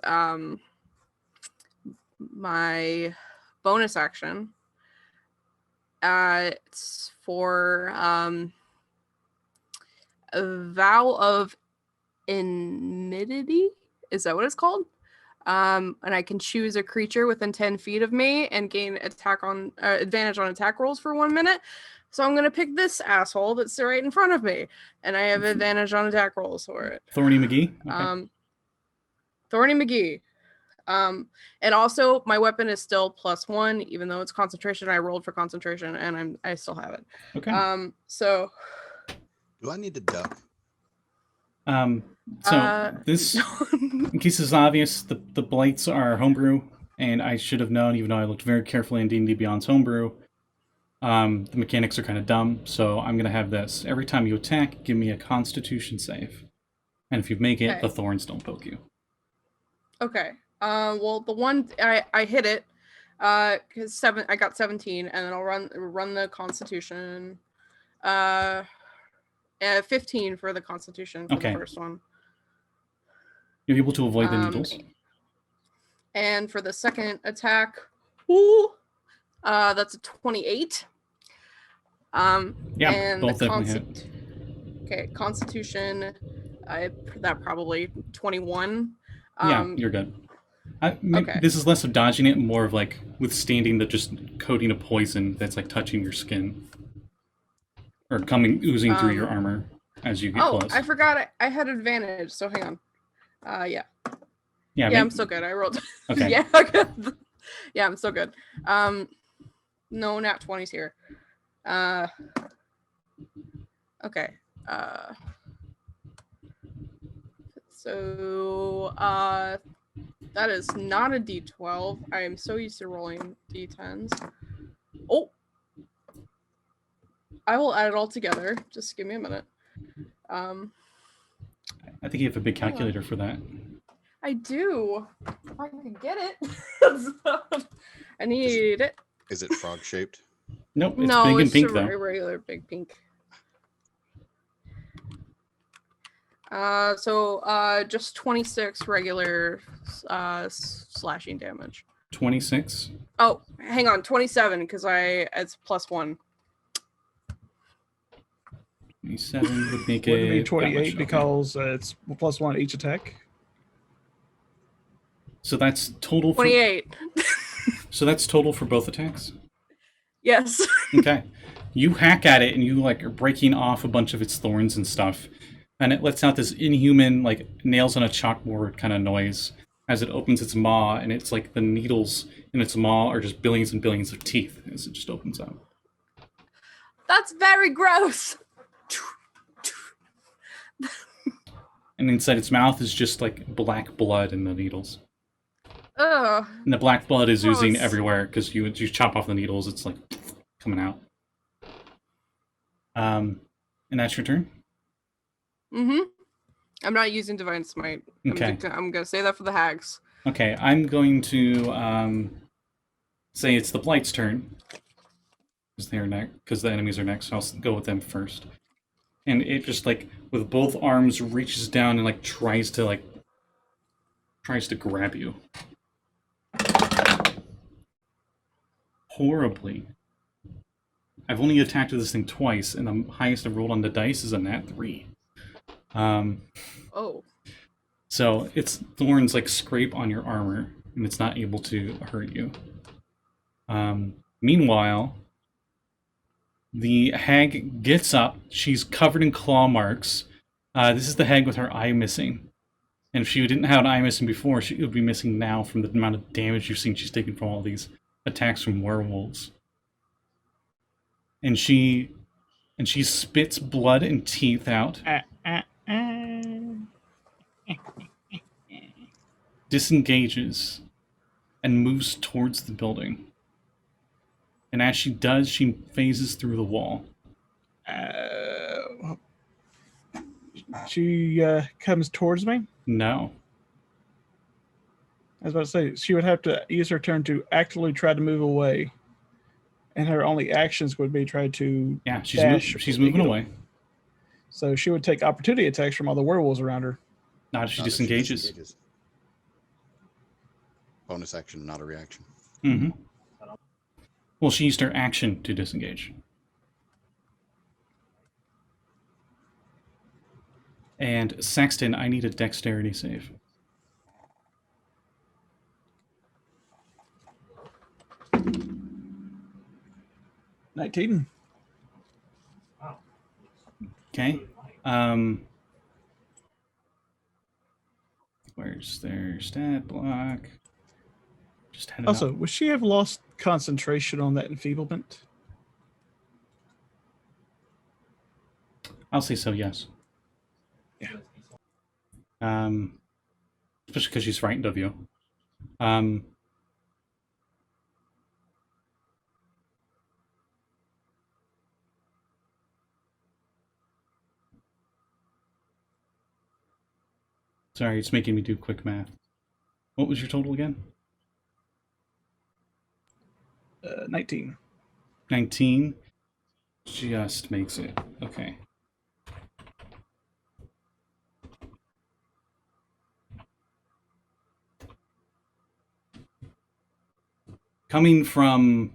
S3: my bonus action. It's for a vow of enmity. Is that what it's called? And I can choose a creature within 10 feet of me and gain advantage on attack rolls for 1 minute. So I'm gonna pick this asshole that's right in front of me, and I have advantage on attack rolls for it.
S1: Thorny McGee? Okay.
S3: Thorny McGee. And also my weapon is still +1, even though it's concentration. I rolled for concentration, and I still have it.
S1: Okay.
S3: So
S4: Do I need to duck?
S1: This, in case it's obvious, the blights are homebrew, and I should have known, even though I looked very carefully in D&D Beyond's homebrew. The mechanics are kind of dumb, so I'm going to have this. Every time you attack, give me a Constitution save. And if you make it,
S3: Okay.
S1: the thorns don't poke you.
S3: Okay. Well, the one I hit it, because I got 17, and then I'll run the Constitution. 15 for the Constitution for
S1: Okay.
S3: the first one.
S1: You're able to avoid the needles.
S3: And for the second attack, that's a 28.
S1: Yeah,
S3: and
S1: both
S3: the
S1: definitely hit.
S3: Okay, Constitution, that probably 21.
S1: Yeah, you're good.
S3: Okay.
S1: This is less of dodging it, more of like withstanding the just coating of poison that's like touching your skin. Or oozing through your armor as you get close.
S3: I forgot I had advantage, so hang on. Yeah.
S1: Yeah,
S3: I'm still good. I rolled.
S1: Okay.
S3: Yeah, okay. Yeah, I'm still good. No nat 20s here. Okay. So that is not a D12. I am so used to rolling D10s. Oh, I will add it all together. Just give me a minute.
S1: I think you have a big calculator for that.
S3: I do. If I can get it. I need it.
S4: Is it frog shaped?
S1: Nope, it's
S3: No,
S1: big and
S3: it's
S1: pink
S3: a
S1: though.
S3: regular big pink. So just 26 regular slashing damage.
S1: 26.
S3: Oh, hang on, 27 because it's +1.
S1: 27 would make
S2: Would it be
S1: it
S2: 28 because it's +1 each attack?
S1: So that's total for
S3: 28.
S1: So that's total for both attacks?
S3: Yes.
S1: Okay. You hack at it and you like are breaking off a bunch of its thorns and stuff. And it lets out this inhuman like nails on a chalkboard kind of noise as it opens its maw, and it's like the needles in its maw are just billions and billions of teeth as it just opens up.
S3: That's very gross.
S1: And inside its mouth is just like black blood in the needles.
S3: Ugh.
S1: And the black blood is oozing
S3: Gross.
S1: everywhere because you chop off the needles, it's like coming out. And that's your turn?
S3: Mm-hmm. I'm not using Divine Smite.
S1: Okay.
S3: I'm gonna say that for the hags.
S1: Okay, I'm going to say it's the Blight's turn. Because the enemies are next, so I'll go with them first. And it just like with both arms reaches down and like tries to grab you. Horribly. I've only attacked with this thing twice, and the highest I've rolled on the dice is a nat 3.
S3: Oh.
S1: So its thorns like scrape on your armor, and it's not able to hurt you. Meanwhile, the hag gets up. She's covered in claw marks. This is the hag with her eye missing. And if she didn't have an eye missing before, she would be missing now from the amount of damage you've seen she's taken from all these attacks from werewolves. and she spits blood and teeth out, disengages, and moves towards the building. And as she does, she phases through the wall.
S2: She comes towards me.
S1: No.
S2: I was about to say she would have to use her turn to actively try to move away, and her only actions would be try to
S1: Yeah,
S2: dash
S1: she's
S2: or
S1: moving
S2: get
S1: away.
S2: So she would take opportunity attacks from all the werewolves around her.
S1: Not if she
S4: Not if
S1: disengages.
S4: Bonus action, not a reaction.
S1: Mm-hmm. Well, she used her action to disengage. And Saxton, I need a dexterity save.
S2: – 19.
S1: Okay. Where's their stat block? Just headed
S2: Also,
S1: up.
S2: would she have lost concentration on that enfeeblement?
S1: I'll say so, yes.
S2: Yeah.
S1: Especially because she's frightened of you. Sorry, it's making me do quick math. What was your total again?
S2: 19.
S1: 19. Just makes it. Okay. Coming from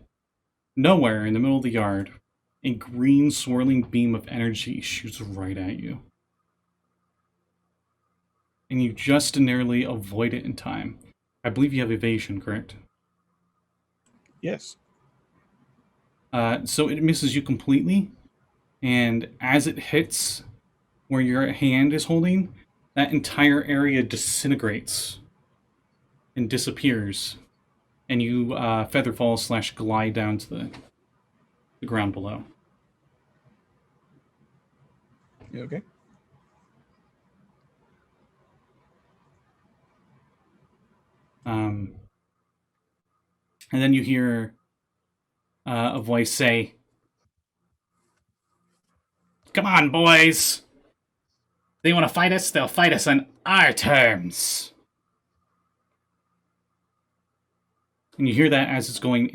S1: nowhere in the middle of the yard, a green swirling beam of energy shoots right at you. And you just narrowly avoid it in time. I believe you have evasion, correct?
S2: Yes.
S1: So it misses you completely, and as it hits where your hand is holding, that entire area disintegrates and disappears, and you featherfall / glide down to the ground below.
S2: You okay?
S1: And then you hear a voice say, "Come on, boys! They want to fight us, they'll fight us on our terms." And you hear that as it's going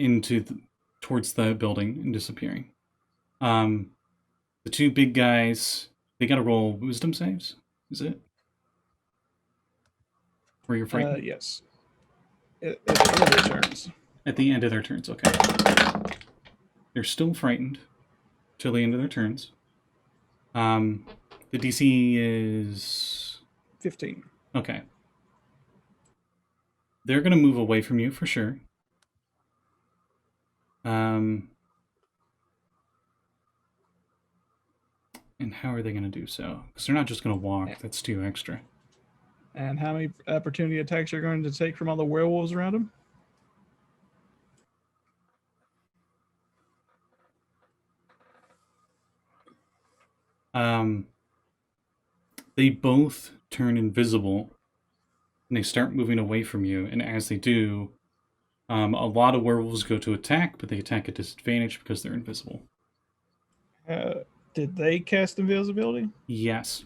S1: towards the building and disappearing. The two big guys, they gotta roll wisdom saves, is it? Where you're frightened?
S2: Yes. At the end of their turns.
S1: At the end of their turns, okay. They're still frightened till the end of their turns. The DC is
S2: 15.
S1: okay. They're gonna move away from you for sure. And how are they gonna do so? Because they're not just gonna walk. That's 2 extra.
S2: And how many opportunity attacks are going to take from all the werewolves around them?
S1: They both turn invisible, and they start moving away from you. And as they do, a lot of werewolves go to attack, but they attack at disadvantage because they're invisible.
S2: Did they cast invisibility?
S1: Yes.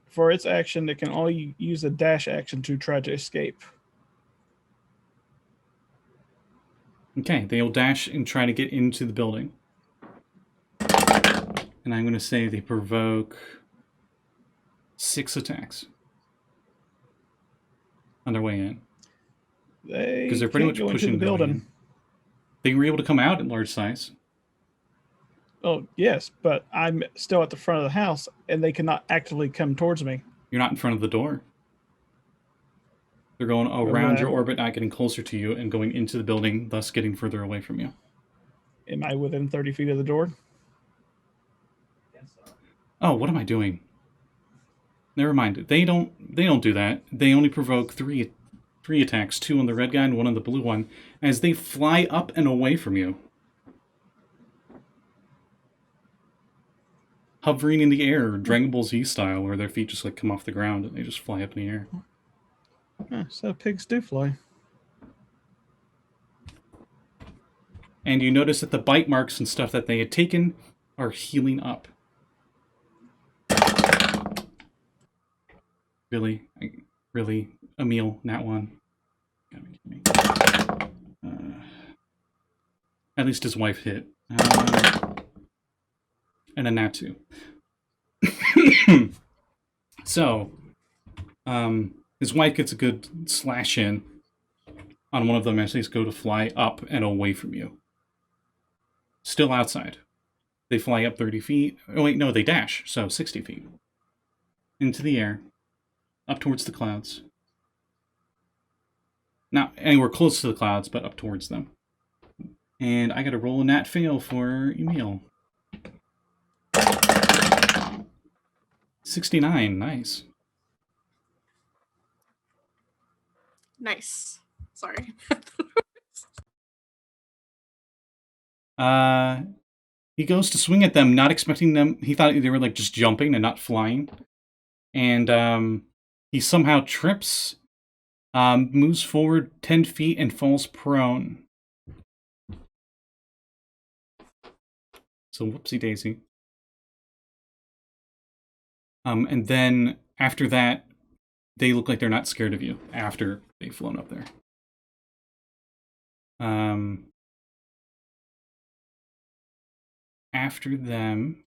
S2: For its action, it can only use a dash action to try to escape.
S1: Okay, they'll dash and try to get into the building. And I'm going to say they provoke 6 attacks on their way in.
S2: Because
S1: they're pretty much
S2: go
S1: pushing
S2: into the
S1: their way
S2: building.
S1: in. They were able to come out at large size.
S2: Oh, yes, but I'm still at the front of the house, and they cannot actively come towards me.
S1: You're not in front of the door. They're going around your
S2: Right.
S1: orbit, not getting closer to you, and going into the building, thus getting further away from you.
S2: Am I within 30 feet of the door?
S1: Oh, what am I doing? Never mind. They don't do that. They only provoke three attacks, 2 on the red guy and 1 on the blue one, as they fly up and away from you. hovering in the air, Dragon Ball Z style, where their feet just like come off the ground and they just fly up in the air.
S2: So pigs do fly.
S1: And you notice that the bite marks and stuff that they had taken are healing up. Really? Really? Emil, nat one. Gotta be kidding me. At least his wife hit. And a nat 2. So, his wife gets a good slash in on one of them as they go to fly up and away from you. Still outside. They fly up 30 feet. Oh, wait, no, they dash. So 60 feet. Into the air. Up towards the clouds. Not anywhere close to the clouds, but up towards them. And I gotta roll a nat fail for Emil. 69, nice.
S3: Nice. Sorry.
S1: He goes to swing at them, not expecting them. He thought they were like just jumping and not flying. And he somehow trips, moves forward 10 feet and falls prone. So whoopsie daisy. And then after that, they look like they're not scared of you after they've flown up there. After them,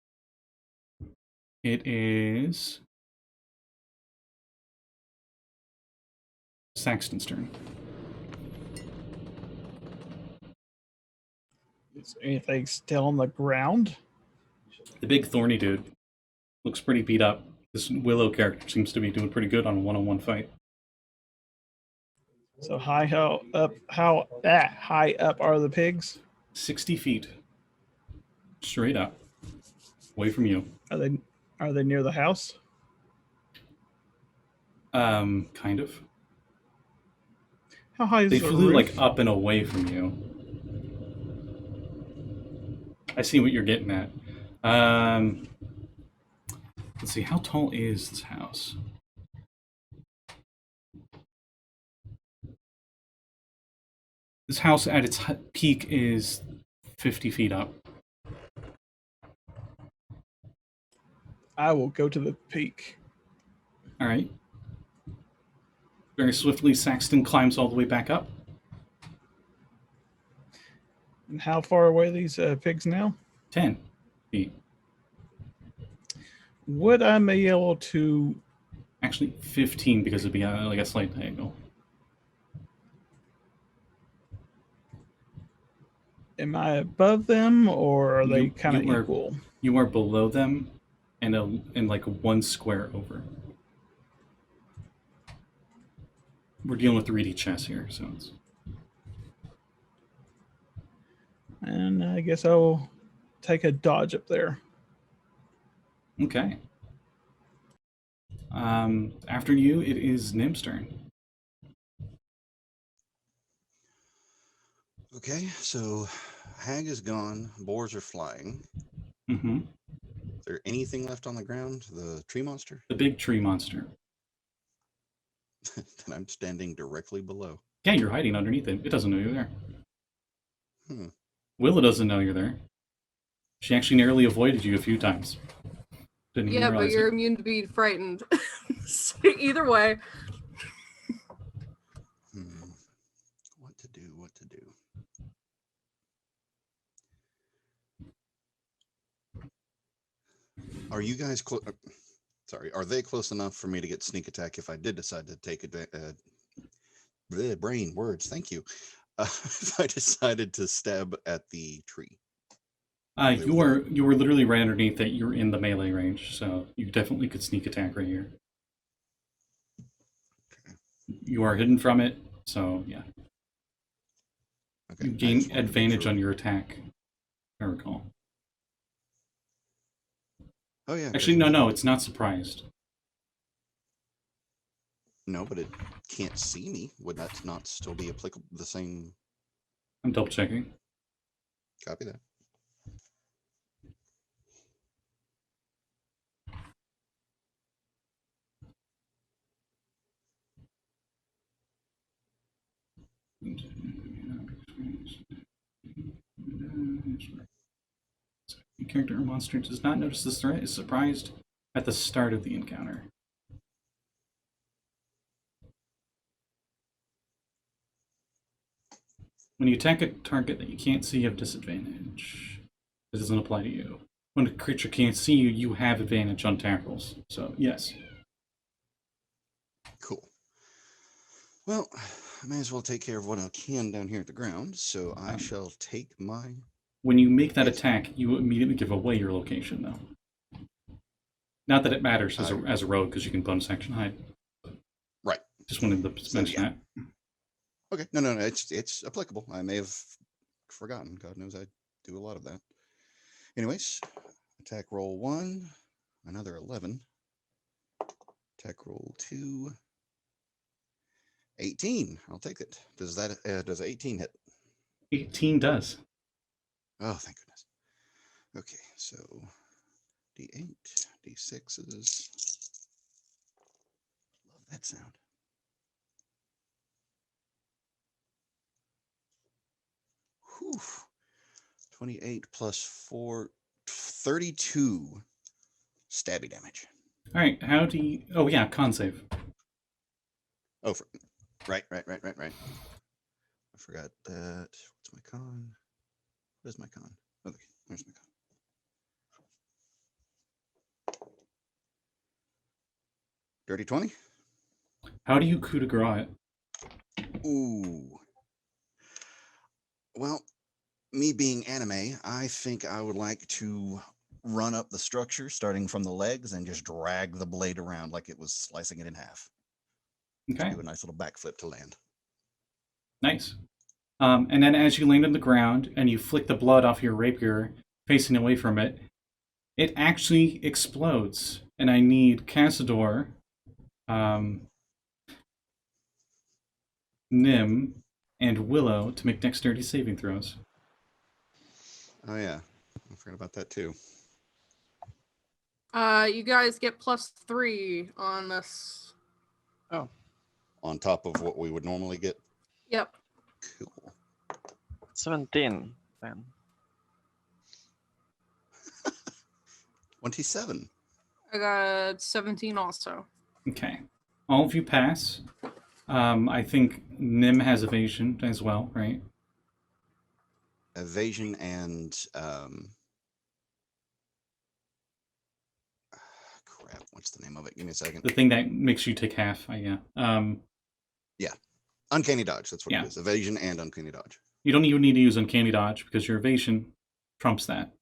S1: it is Saxton's turn.
S2: Is anything still on the ground?
S1: The big thorny dude looks pretty beat up. This Willow character seems to be doing pretty good on a one-on-one fight.
S2: So how high up are the pigs?
S1: 60 feet. Straight up. Away from you.
S2: Are they near the house?
S1: Kind of.
S2: How high is
S1: They
S2: the
S1: flew
S2: roof?
S1: like up and away from you. I see what you're getting at. Let's see, how tall is this house? This house at its peak is 50 feet up.
S2: I will go to the peak.
S1: All right. Very swiftly, Saxton climbs all the way back up.
S2: And how far away are these pigs now?
S1: 10 feet.
S2: Would I be able to...
S1: Actually, 15 because it'd be like a slight angle.
S2: Am I above them, or are they
S1: You-
S2: kind of
S1: you are-
S2: equal?
S1: You are below them and like one square over. We're dealing with 3D chess here, so it's...
S2: And I guess I'll take a dodge up there.
S1: Okay. After you, it is Nym's turn.
S4: Okay, so hag is gone. Boars are flying.
S1: Mm-hmm.
S4: Is there anything left on the ground? The tree monster?
S1: The big tree monster.
S4: And I'm standing directly below.
S1: Yeah, you're hiding underneath it. It doesn't know you're there.
S4: Hmm.
S1: Willow doesn't know you're there. She actually narrowly avoided you a few times. Didn't even
S3: Yeah, but
S1: realize
S3: you're
S1: it.
S3: immune to being frightened. So either way.
S4: What to do? What to do? Are you guys close? Sorry, are they close enough for me to get sneak attack if I did decide to take advantage? Brain words. Thank you. If I decided to stab at the tree.
S1: You were literally right underneath it. You're in the melee range, so you definitely could sneak attack right here.
S4: Okay.
S1: You are hidden from it, so yeah.
S4: Okay.
S1: You
S4: I just
S1: gain
S4: wanted to make
S1: advantage
S4: sure.
S1: on your attack, if I recall.
S4: Oh yeah.
S1: Actually, no, it's not surprised.
S4: No, but it can't see me. Would that not still be applicable? The same.
S1: I'm double checking.
S4: Copy that.
S1: Character or monster does not notice this threat is surprised at the start of the encounter. When you attack a target that you can't see, you have disadvantage. This doesn't apply to you. When a creature can't see you, you have advantage on tackles. So, yes.
S4: Cool. Well, I may as well take care of what I can down here at the ground, so I shall take my...
S1: When you make that
S4: Yes.
S1: attack, you immediately give away your location, though. Not that it matters as a rogue, because you can bonus action hide.
S4: Right.
S1: Just wanted to mention that.
S4: Okay, no, it's applicable. I may have forgotten. God knows I do a lot of that. Anyways, attack roll 1, another 11. Attack roll 2, 18. I'll take it. Does 18 hit?
S1: 18 does.
S4: Oh, thank goodness. Okay, so D8, D6s. Love that sound. Whew. 28 plus 4, 32 stabby damage.
S1: All right, how do you... Oh, yeah, con save.
S4: Oh, right. I forgot that. What's my con? What is my con? Okay, there's my con. Dirty 20?
S1: How do you coup de grace it?
S4: Ooh. Well, me being anime, I think I would like to run up the structure, starting from the legs, and just drag the blade around like it was slicing it in half.
S1: Okay,
S4: Do a nice little backflip to land.
S1: nice. And then as you land on the ground and you flick the blood off your rapier, facing away from it, it actually explodes. And I need Cazador, Nyhm, and Willow to make dexterity saving throws.
S4: Oh, yeah. I forgot about that, too.
S3: You guys get +3 on this.
S4: On top of what we would normally get.
S3: Yep.
S4: Cool.
S5: 17 then.
S4: 27.
S3: I got 17 also.
S1: Okay. All of you pass. I think Nyhm has evasion as well, right?
S4: Evasion and crap, what's the name of it? Give me a second.
S1: The thing that makes you take half, yeah.
S4: Uncanny dodge, that's what
S1: Yeah.
S4: it is. Evasion and uncanny dodge.
S1: You don't even need to use Uncanny Dodge because your evasion trumps that.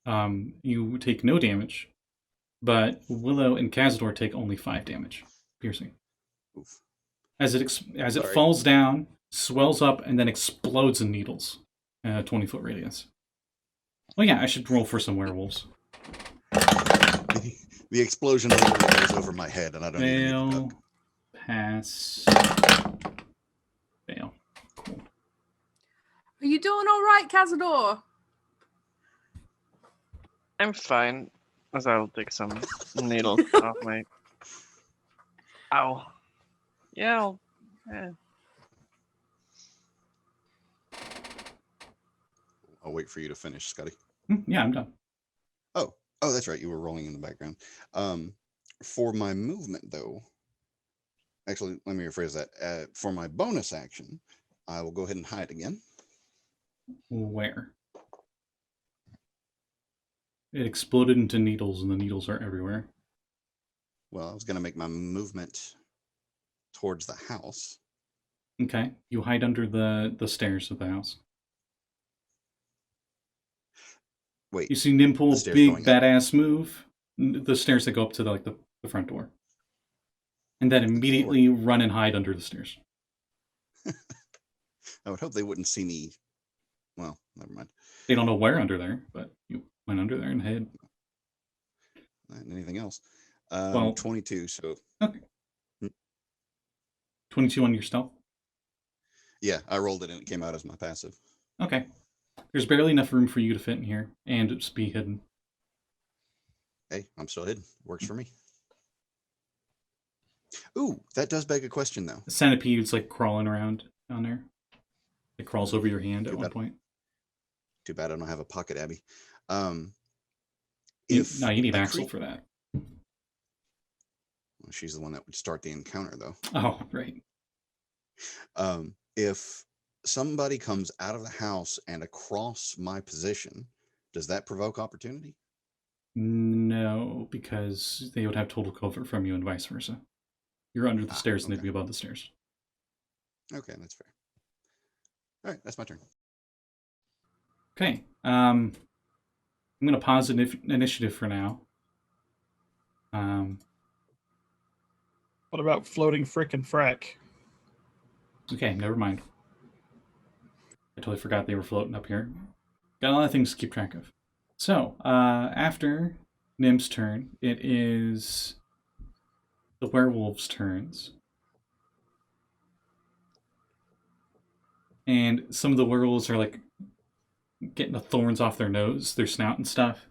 S1: You take no damage, but Willow and Cazador take only 5 damage, piercing.
S4: Oof.
S1: As it
S4: Sorry.
S1: falls down, swells up, and then explodes in needles. 20-foot radius. Oh yeah, I should roll for some werewolves.
S4: The explosion literally goes over my head, and I don't even need to
S1: Fail,
S4: duck.
S1: pass, fail. Cool.
S3: Are you doing all right, Cazador?
S5: I'm fine, as I'll take some needles off my... Ow. Yeah,
S4: I'll wait for you to finish, Scotty.
S1: Yeah, I'm done.
S4: Oh, that's right. You were rolling in the background. For my movement, though, actually, let me rephrase that. For my bonus action, I will go ahead and hide again.
S1: Where? It exploded into needles, and the needles are everywhere.
S4: Well, I was going to make my movement towards the house.
S1: Okay, you hide under the stairs of the house.
S4: Wait,
S1: You see Nyhm pull
S4: the
S1: a
S4: stairs
S1: big
S4: going up.
S1: badass move. The stairs that go up to the front door. And then immediately run and hide under the stairs.
S4: I would hope they wouldn't see me. Well, never mind.
S1: They don't know where under there, but you went under there and hid.
S4: Anything else?
S1: Well-
S4: 22. So
S1: Okay. 22 on your stealth?
S4: yeah, I rolled it and it came out as my passive.
S1: Okay. There's barely enough room for you to fit in here and just be hidden.
S4: Hey, I'm still hidden. Works for me. Ooh, that does beg a question, though.
S1: The centipede's like crawling around down there. It crawls over your hand at
S4: Too
S1: one
S4: bad.
S1: point.
S4: Too bad I don't have a pocket Abby.
S1: You
S4: If
S1: need
S4: a
S1: Axel
S4: cre-
S1: for that.
S4: Well, she's the one that would start the encounter, though.
S1: Oh, right.
S4: If somebody comes out of the house and across my position, does that provoke opportunity?
S1: No, because they would have total cover from you and vice versa. You're under the stairs and they'd
S4: okay.
S1: be above the stairs.
S4: Okay, that's fair. All right, that's my turn.
S1: Okay. I'm going to pause initiative for now.
S2: What about floating frickin' frack?
S1: Okay, never mind. I totally forgot they were floating up here. Got a lot of things to keep track of. So, after Nym's turn, it is the werewolves' turns. And some of the werewolves are like getting the thorns off their nose, their snout and stuff.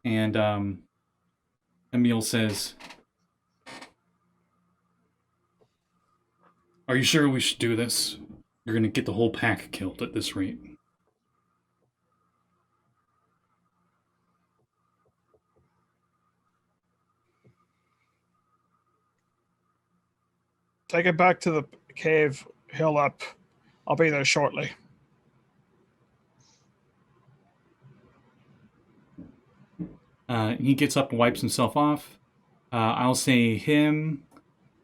S1: And Emil says, "Are you sure we should do this? You're gonna get the whole pack killed at this rate."
S2: Take it back to the cave, hill up. I'll be there shortly.
S1: He gets up and wipes himself off. I'll say him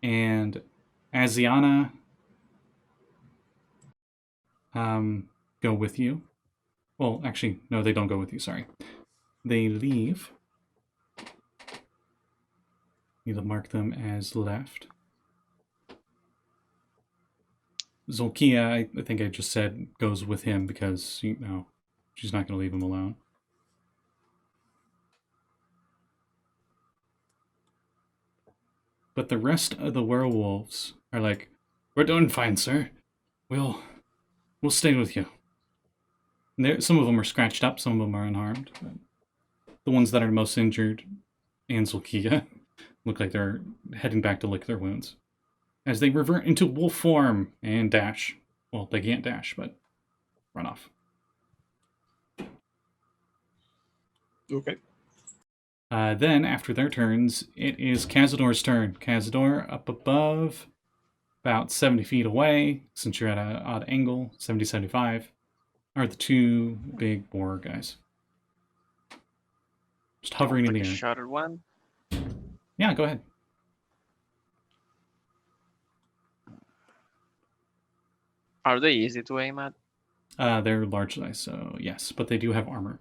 S1: and Asiana go with you. Well, actually, no, they don't go with you, sorry. They leave. Need to mark them as left. Zolkia, I think I just said, goes with him because, you know, she's not going to leave him alone. But the rest of the werewolves are like, "We're doing fine, sir. We'll stay with you." And some of them are scratched up, some of them are unharmed. But the ones that are most injured, and Zolkia, look like they're heading back to lick their wounds. As they revert into wolf form and dash. Well, they can't dash, but run off.
S2: Okay.
S1: Then, after their turns, it is Cazador's turn. Cazador up above, about 70 feet away, since you're at an odd angle, 70, 75, are the two big boar guys. Just hovering in the air.
S5: Shot at one.
S1: Yeah, go ahead.
S5: Are they easy to aim at?
S1: They're large dice, so yes, but they do have armor.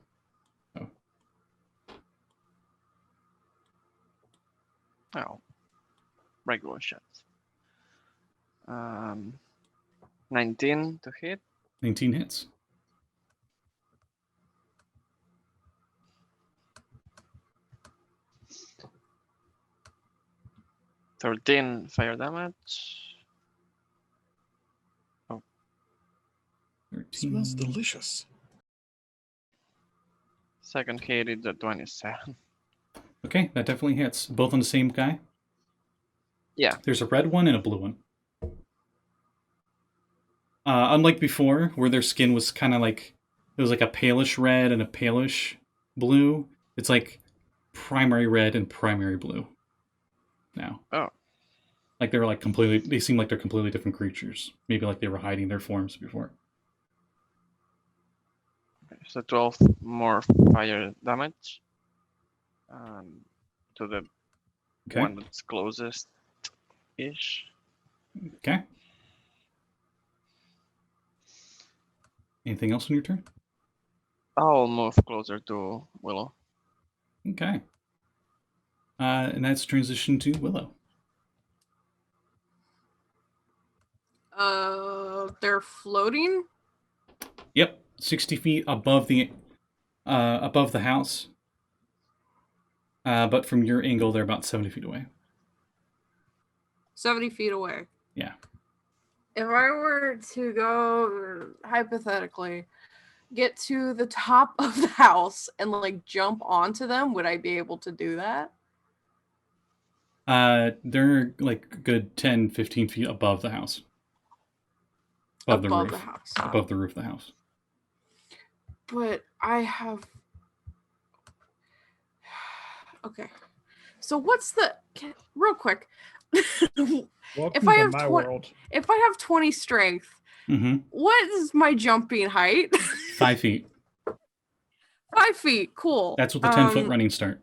S5: Oh, regular shots. 19 to hit.
S1: 19 hits.
S5: $13 fire damage.
S1: 13.
S2: Smells delicious.
S5: Second hit is a 27.
S1: Okay, that definitely hits. Both on the same guy?
S5: Yeah.
S1: There's a red one and a blue one. Unlike before, where their skin was kind of like, it was like a palish red and a palish blue, it's like primary red and primary blue now.
S5: Oh.
S1: Like they're like completely, they seem like they're completely different creatures. Maybe like they were hiding their forms before.
S5: So 12 more fire damage. To the
S1: Okay.
S5: one that's closest-ish.
S1: Okay. Anything else on your turn?
S5: I'll move closer to Willow.
S1: Okay. And that's transition to Willow.
S3: They're floating.
S1: Yep, 60 feet above the house. But from your angle, they're about 70 feet away.
S3: 70 feet away.
S1: Yeah.
S3: If I were to go, hypothetically, get to the top of the house and like jump onto them, would I be able to do that?
S1: They're like good 10, 15 feet above the house. above the
S3: above
S1: roof.
S3: the house.
S1: Above the roof of the house.
S3: But I have. Okay. So what's the real quick?
S2: Welcome
S3: If I
S2: to
S3: have
S2: my
S3: 20
S2: world.
S3: If I have 20 strength,
S1: Mm-hmm.
S3: what is my jumping height?
S1: 5 feet.
S3: 5 feet. Cool.
S1: That's with the 10-foot running start.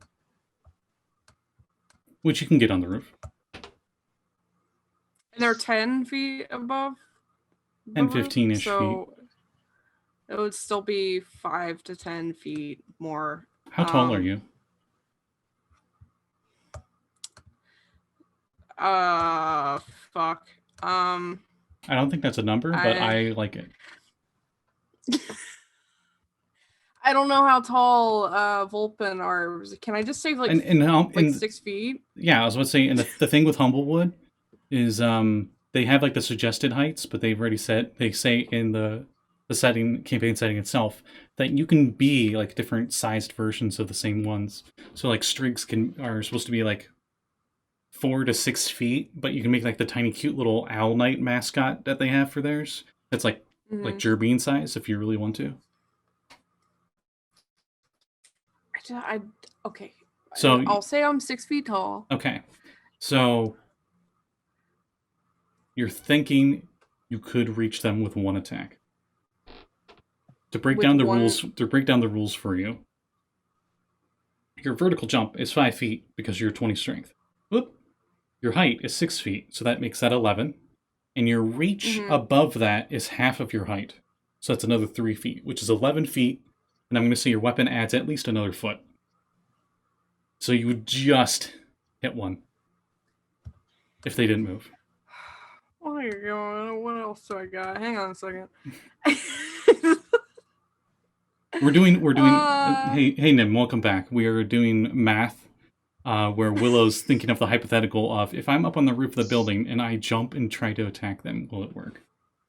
S1: Which you can get on the roof.
S3: And they're 10 feet above.
S1: 10,
S3: the roof,
S1: 15-ish
S3: so it would still be 5 to 10 feet more.
S1: How tall are you?
S3: Fuck.
S1: I don't think that's a number, but I like it.
S3: I don't know how tall Vulpin are. Can I just say like
S1: and
S3: 6 feet?
S1: Yeah, I was about to say, and the thing with Humblewood is they have like the suggested heights, but they've already said, they say in the campaign setting itself that you can be like different sized versions of the same ones. So like Strigs are supposed to be like 4 to 6 feet, but you can make like the tiny cute little owl knight mascot that they have for theirs. That's like Jerbeen size if you really want to.
S3: Okay.
S1: So
S3: I'll say I'm 6 feet tall.
S1: Okay. So you're thinking you could reach them with one attack. To break down the rules for you. Your vertical jump is 5 feet because you're 20 strength. Whoop. Your height is 6 feet, so that makes that 11. And your reach above that is half of your height. So that's another 3 feet, which is 11 feet. And I'm going to say your weapon adds at least another foot. So you would just hit one. If they didn't move.
S3: Oh my god, what else do I got? Hang on a second.
S1: We're doing hey Nyhm, welcome back. We are doing math where Willow's thinking of the hypothetical of if I'm up on the roof of the building and I jump and try to attack them, will it work?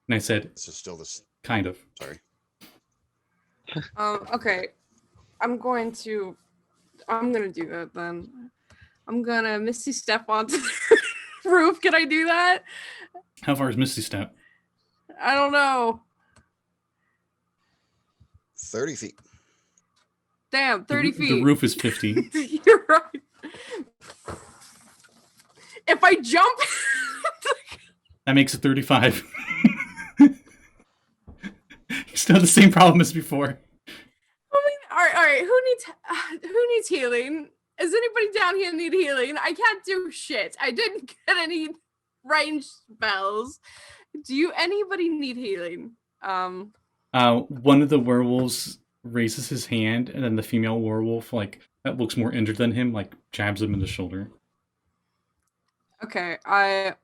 S1: And I said
S4: So still this
S1: kind of.
S4: sorry.
S3: Okay. I'm gonna do that then. I'm gonna Misty Step onto the roof. Can I do that?
S1: How far is Misty Step?
S3: I don't know.
S4: 30 feet.
S3: Damn, 30 feet.
S1: The roof is 50.
S3: You're right. If I jump...
S1: That makes it 35. You still have the same problem as before.
S3: All right. Who needs healing? Does anybody down here need healing? I can't do shit. I didn't get any range spells. Anybody need healing?
S1: One of the werewolves raises his hand, and then the female werewolf, like that looks more injured than him, like jabs him in the shoulder.
S3: Okay, I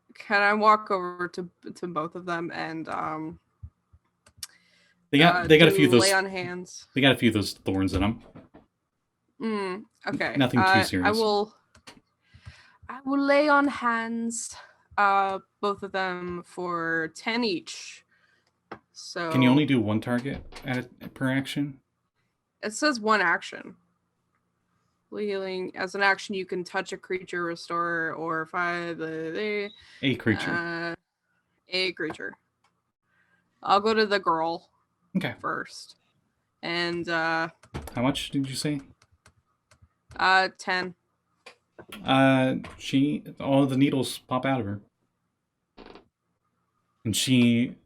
S3: walk over to both of them and
S1: they got a few of those
S3: lay on hands.
S1: They got a few of those thorns in them.
S3: Okay.
S1: Nothing too serious.
S3: I will lay on hands, both of them for 10 each. So
S1: can you only do one target per action?
S3: It says one action. Healing as an action, you can touch a creature, restore, or
S1: A creature.
S3: A creature. I'll go to the girl.
S1: Okay.
S3: First, and
S1: how much did you say?
S3: 10.
S1: All the needles pop out of her, and she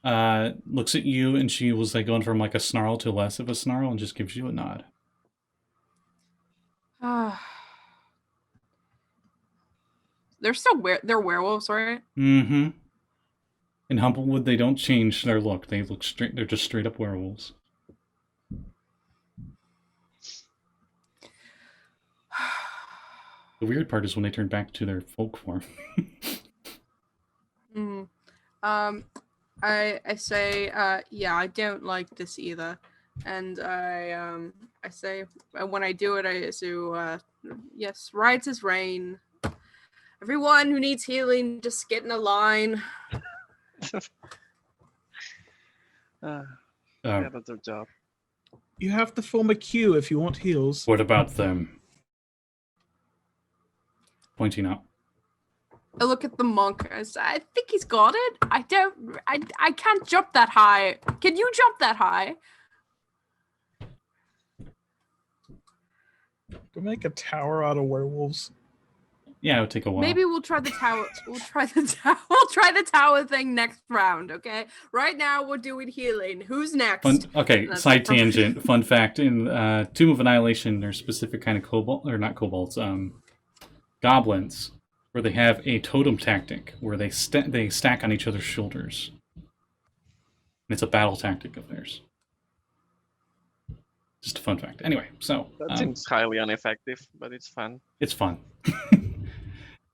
S1: looks at you, and she was like going from like a snarl to less of a snarl, and just gives you a nod.
S3: They're still they're werewolves, right?
S1: Mm-hmm. In Humblewood, they don't change their look. They look straight. They're just straight up werewolves. The weird part is when they turn back to their folk form.
S3: I say, yeah, I don't like this either, and I say when I do it, I say, yes, right as rain. Everyone who needs healing, just get in a line.
S5: Yeah, that's our job.
S2: You have to form a queue if you want heals.
S1: What about them? Pointing up.
S3: I look at the monk. I think he's got it. I can't jump that high. Can you jump that high?
S2: Go make a tower out of werewolves.
S1: Yeah, it would take a while.
S3: Maybe we'll try the tower. We'll try the tower thing next round. Okay. Right now we're doing healing. Who's next?
S1: Okay,
S3: That's
S1: side
S3: perfect.
S1: tangent. Fun fact: in Tomb of Annihilation, there's specific kind of kobold, or not kobolds, goblins, where they have a totem tactic where they stack on each other's shoulders. And it's a battle tactic of theirs. Just a fun fact. Anyway, so
S5: That seems highly ineffective, but it's fun.
S1: it's fun.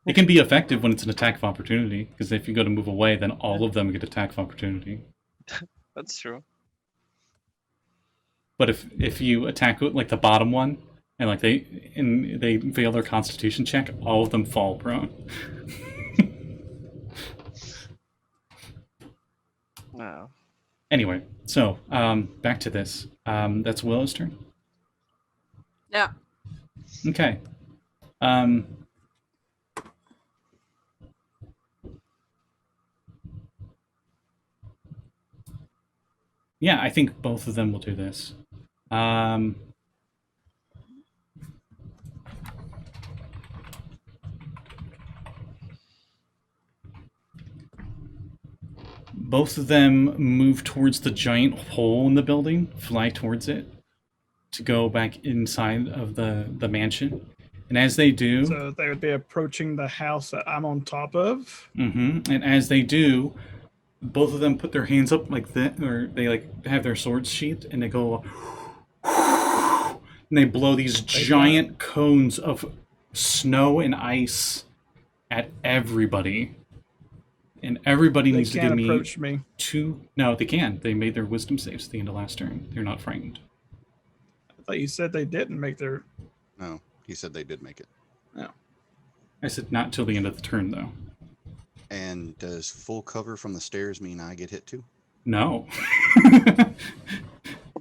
S1: It can be effective when it's an attack of opportunity, because if you go to move away, then all of them get attack of opportunity.
S5: That's true.
S1: But if you attack like the bottom one, and like they fail their Constitution check, all of them fall prone.
S5: No.
S1: Anyway, so back to this. That's Willow's turn.
S3: Yeah.
S1: Okay. Yeah, I think both of them will do this. Both of them move towards the giant hole in the building, fly towards it, to go back inside of the mansion. And as they do...
S2: So they would be approaching the house that I'm on top of.
S1: And as they do, both of them put their hands up like that, or they like have their swords sheathed, and they go... And they blow these giant cones of snow and ice at everybody. And everybody needs to give me
S2: approach me.
S1: No, they can. They made their wisdom saves at the end of last turn. They're not frightened.
S2: I thought you said they didn't make their...
S4: No, he said they did make it.
S2: No.
S1: I said not till the end of the turn, though.
S4: And does full cover from the stairs mean I get hit too?
S1: No.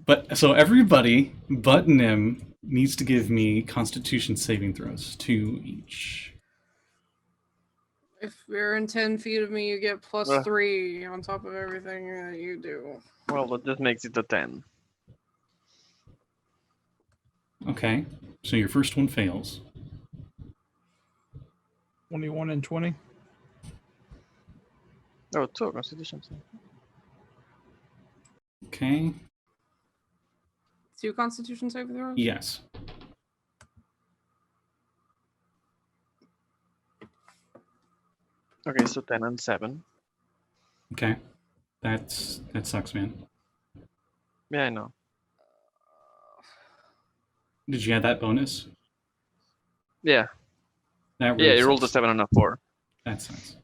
S1: But so everybody but Nyhm needs to give me Constitution saving throws, 2 each.
S3: If you're in 10 feet of me, you get plus
S5: Well.
S3: 3 on top of everything that you do.
S5: Well, that just makes it a 10.
S1: Okay, so your first one fails.
S2: 21 and 20.
S5: Oh, 2 Constitution.
S1: Okay,
S3: 2 Constitution saving throws?
S1: yes.
S5: Okay, so 10 and 7.
S1: Okay, that sucks, man.
S5: Yeah, I know.
S1: Did you add that bonus?
S5: Yeah.
S1: That really
S5: Yeah, you rolled a
S1: sucks.
S5: 7 and a 4.
S1: That sucks.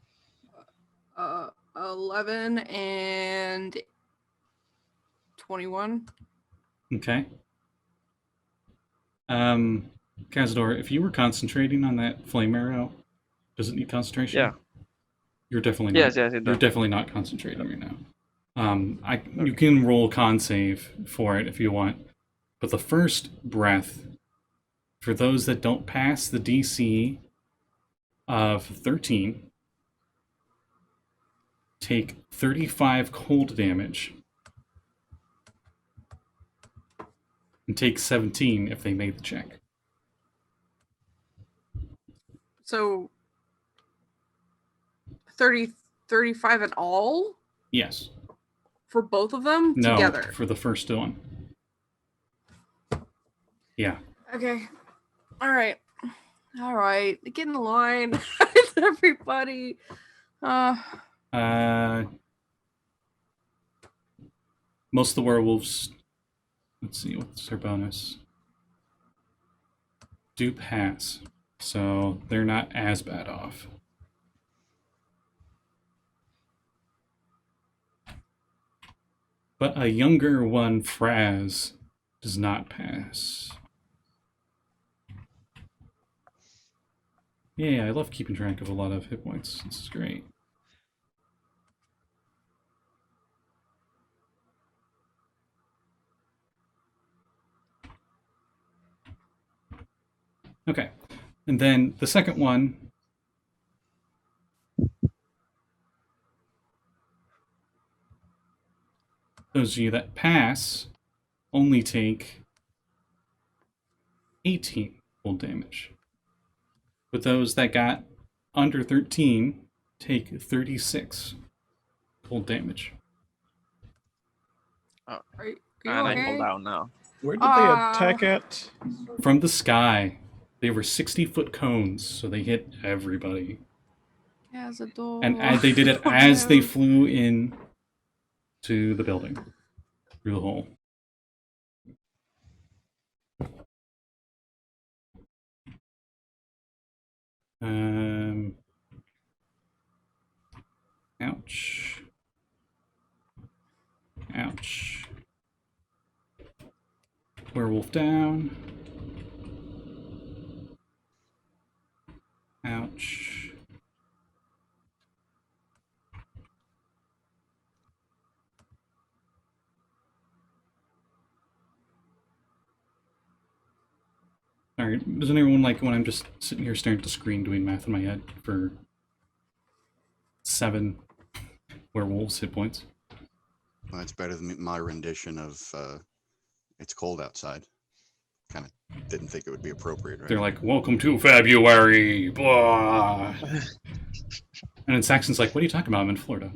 S3: 11 and 21.
S1: Okay. Cazador, if you were concentrating on that flame arrow, does it need concentration?
S5: Yeah.
S1: You're definitely not.
S5: Yes, it
S1: You're
S5: does.
S1: definitely not concentrating right now. You can roll con save for it if you want, but the first breath, for those that don't pass the DC of 13, take 35 cold damage, and take 17 if they made the check.
S3: So 35 in all
S1: Yes.
S3: for both of them
S1: No,
S3: together.
S1: for the first one. Yeah.
S3: Okay. All right. Get in the line. Everybody.
S1: Most of the werewolves, let's see, what's their bonus? Do pass, so they're not as bad off. But a younger one, Fraz, does not pass. Yeah, I love keeping track of a lot of hit points. This is great. Okay, and then the second one Those of you that pass only take 18 cold damage. But those that got under 13 take 36 cold damage.
S3: Are you
S5: And I
S3: okay?
S5: fall down now.
S2: Where did they attack at?
S1: From the sky, they were 60-foot cones, so they hit everybody.
S3: Cazador.
S1: And they did it as they flew in to the building, through the hole. Ouch. Ouch. Werewolf down. Ouch. Sorry, doesn't everyone like when I'm just sitting here staring at the screen doing math in my head for 7 werewolves hit points?
S4: Well, that's better than my rendition of "It's Cold Outside." Kind of didn't think it would be appropriate, right?
S1: They're like, "Welcome to February," blah. And then Saxton's like, "What are you talking about? I'm in Florida."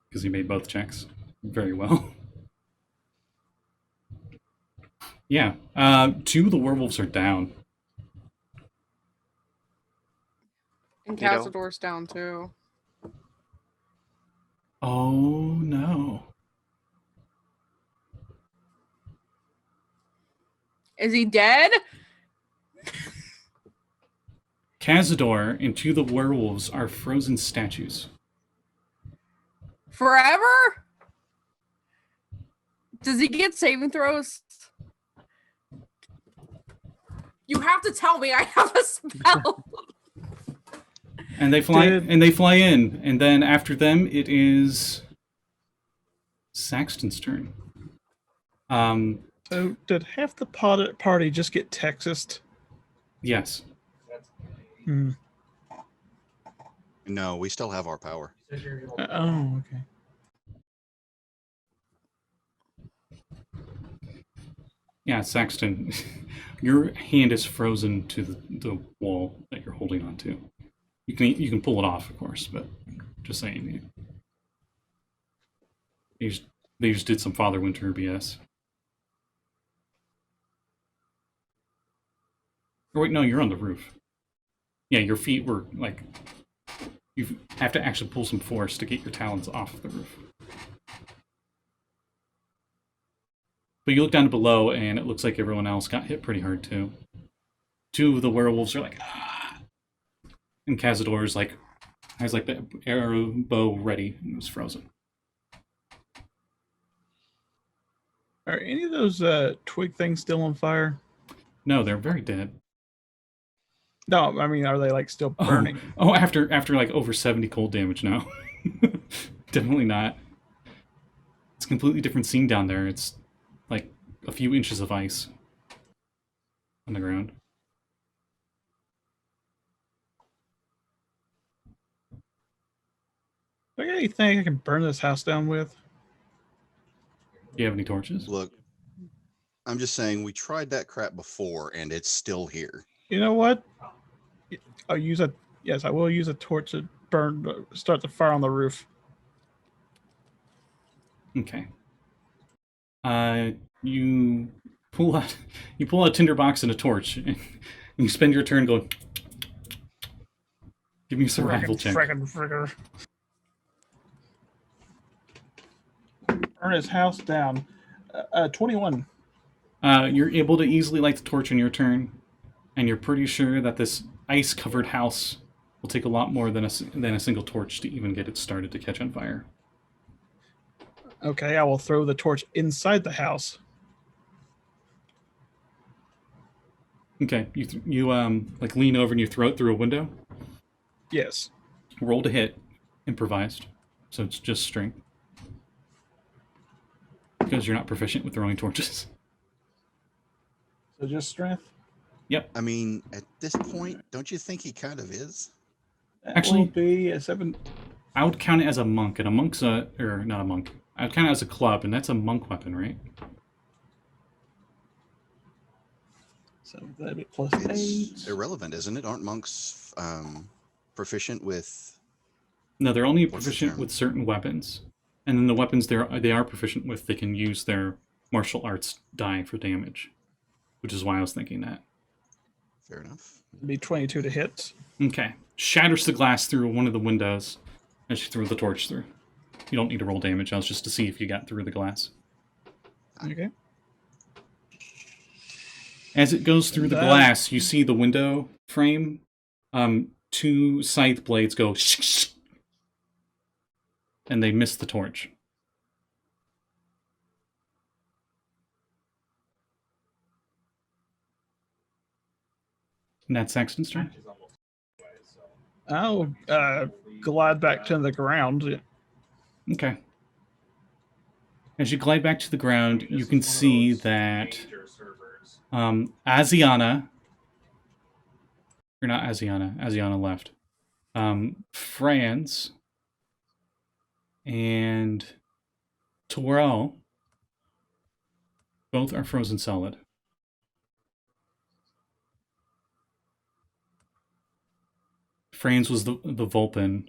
S1: Because he made both checks very well. Yeah, 2 of the werewolves are down.
S3: And
S5: Ditto.
S3: Cazador's down too.
S1: Oh no.
S3: Is he dead?
S1: Cazador and 2 of the werewolves are frozen statues.
S3: Forever? Does he get saving throws? You have to tell me I have a spell.
S1: And they fly
S2: Did-
S1: in, and then after them it is Saxton's turn.
S2: So did half the party just get Texased?
S1: Yes.
S2: Hmm.
S4: No, we still have our power.
S2: Oh, okay.
S1: Yeah, Saxton, your hand is frozen to the wall that you're holding onto. You can pull it off, of course, but just saying. They just did some Father Winter BS. Or wait, no, you're on the roof. Yeah, your feet were like... You have to actually pull some force to get your talons off the roof. But you look down below, and it looks like everyone else got hit pretty hard, too. 2 of the werewolves are like, ah! And Cazador's like, has like the arrow bow ready, and it was frozen.
S2: Are any of those twig things still on fire?
S1: No, they're very dead.
S2: No, I mean, are they like still burning?
S1: Oh, after like over 70 cold damage now. Definitely not. It's a completely different scene down there. It's like a few inches of ice on the ground.
S2: Do I got anything I can burn this house down with?
S1: Do you have any torches?
S4: Look, I'm just saying we tried that crap before, and it's still here.
S2: You know what? I'll use a I will use a torch to start the fire on the roof.
S1: Okay. You pull out a tinderbox and a torch, and you spend your turn going. Give me a survival check.
S2: Frickin'. Burn his house down. 21.
S1: You're able to easily light the torch in your turn, and you're pretty sure that this ice-covered house will take a lot more than a single torch to even get it started to catch on fire.
S2: Okay, I will throw the torch inside the house.
S1: Okay, you like lean over and you throw it through a window.
S2: Yes.
S1: Roll to hit, improvised, so it's just strength because you're not proficient with throwing torches.
S2: So just strength?
S1: Yep.
S4: I mean, at this point, don't you think he kind of is?
S2: That
S1: Actually-
S2: will be a
S1: I would count it as a monk, and a monk's or not a monk. I would count it as a club, and that's a monk weapon, right?
S2: So that'd be plus
S4: It's
S2: 8.
S4: irrelevant, isn't it? Aren't monks proficient with?
S1: No, they're only
S4: What's the
S1: proficient
S4: term?
S1: with certain weapons, and then the weapons they are proficient with, they can use their martial arts die for damage, which is why I was thinking that.
S4: Fair enough.
S2: It'd be 22 to hit.
S1: Okay, shatters the glass through one of the windows as she threw the torch through. You don't need to roll damage. I was just to see if you got through the glass.
S2: Okay.
S1: As it goes through the
S2: That-
S1: glass, you see the window frame. 2 scythe blades go, and they miss the torch. And that's Saxton's turn.
S6: Match is almost away, so
S2: I'll glide back to the ground.
S1: Okay. As you glide back to the ground, you can see that
S6: major servers.
S1: Asiana, or not Asiana, Asiana left. Franz and Torel both are frozen solid. Franz was the Vulpin,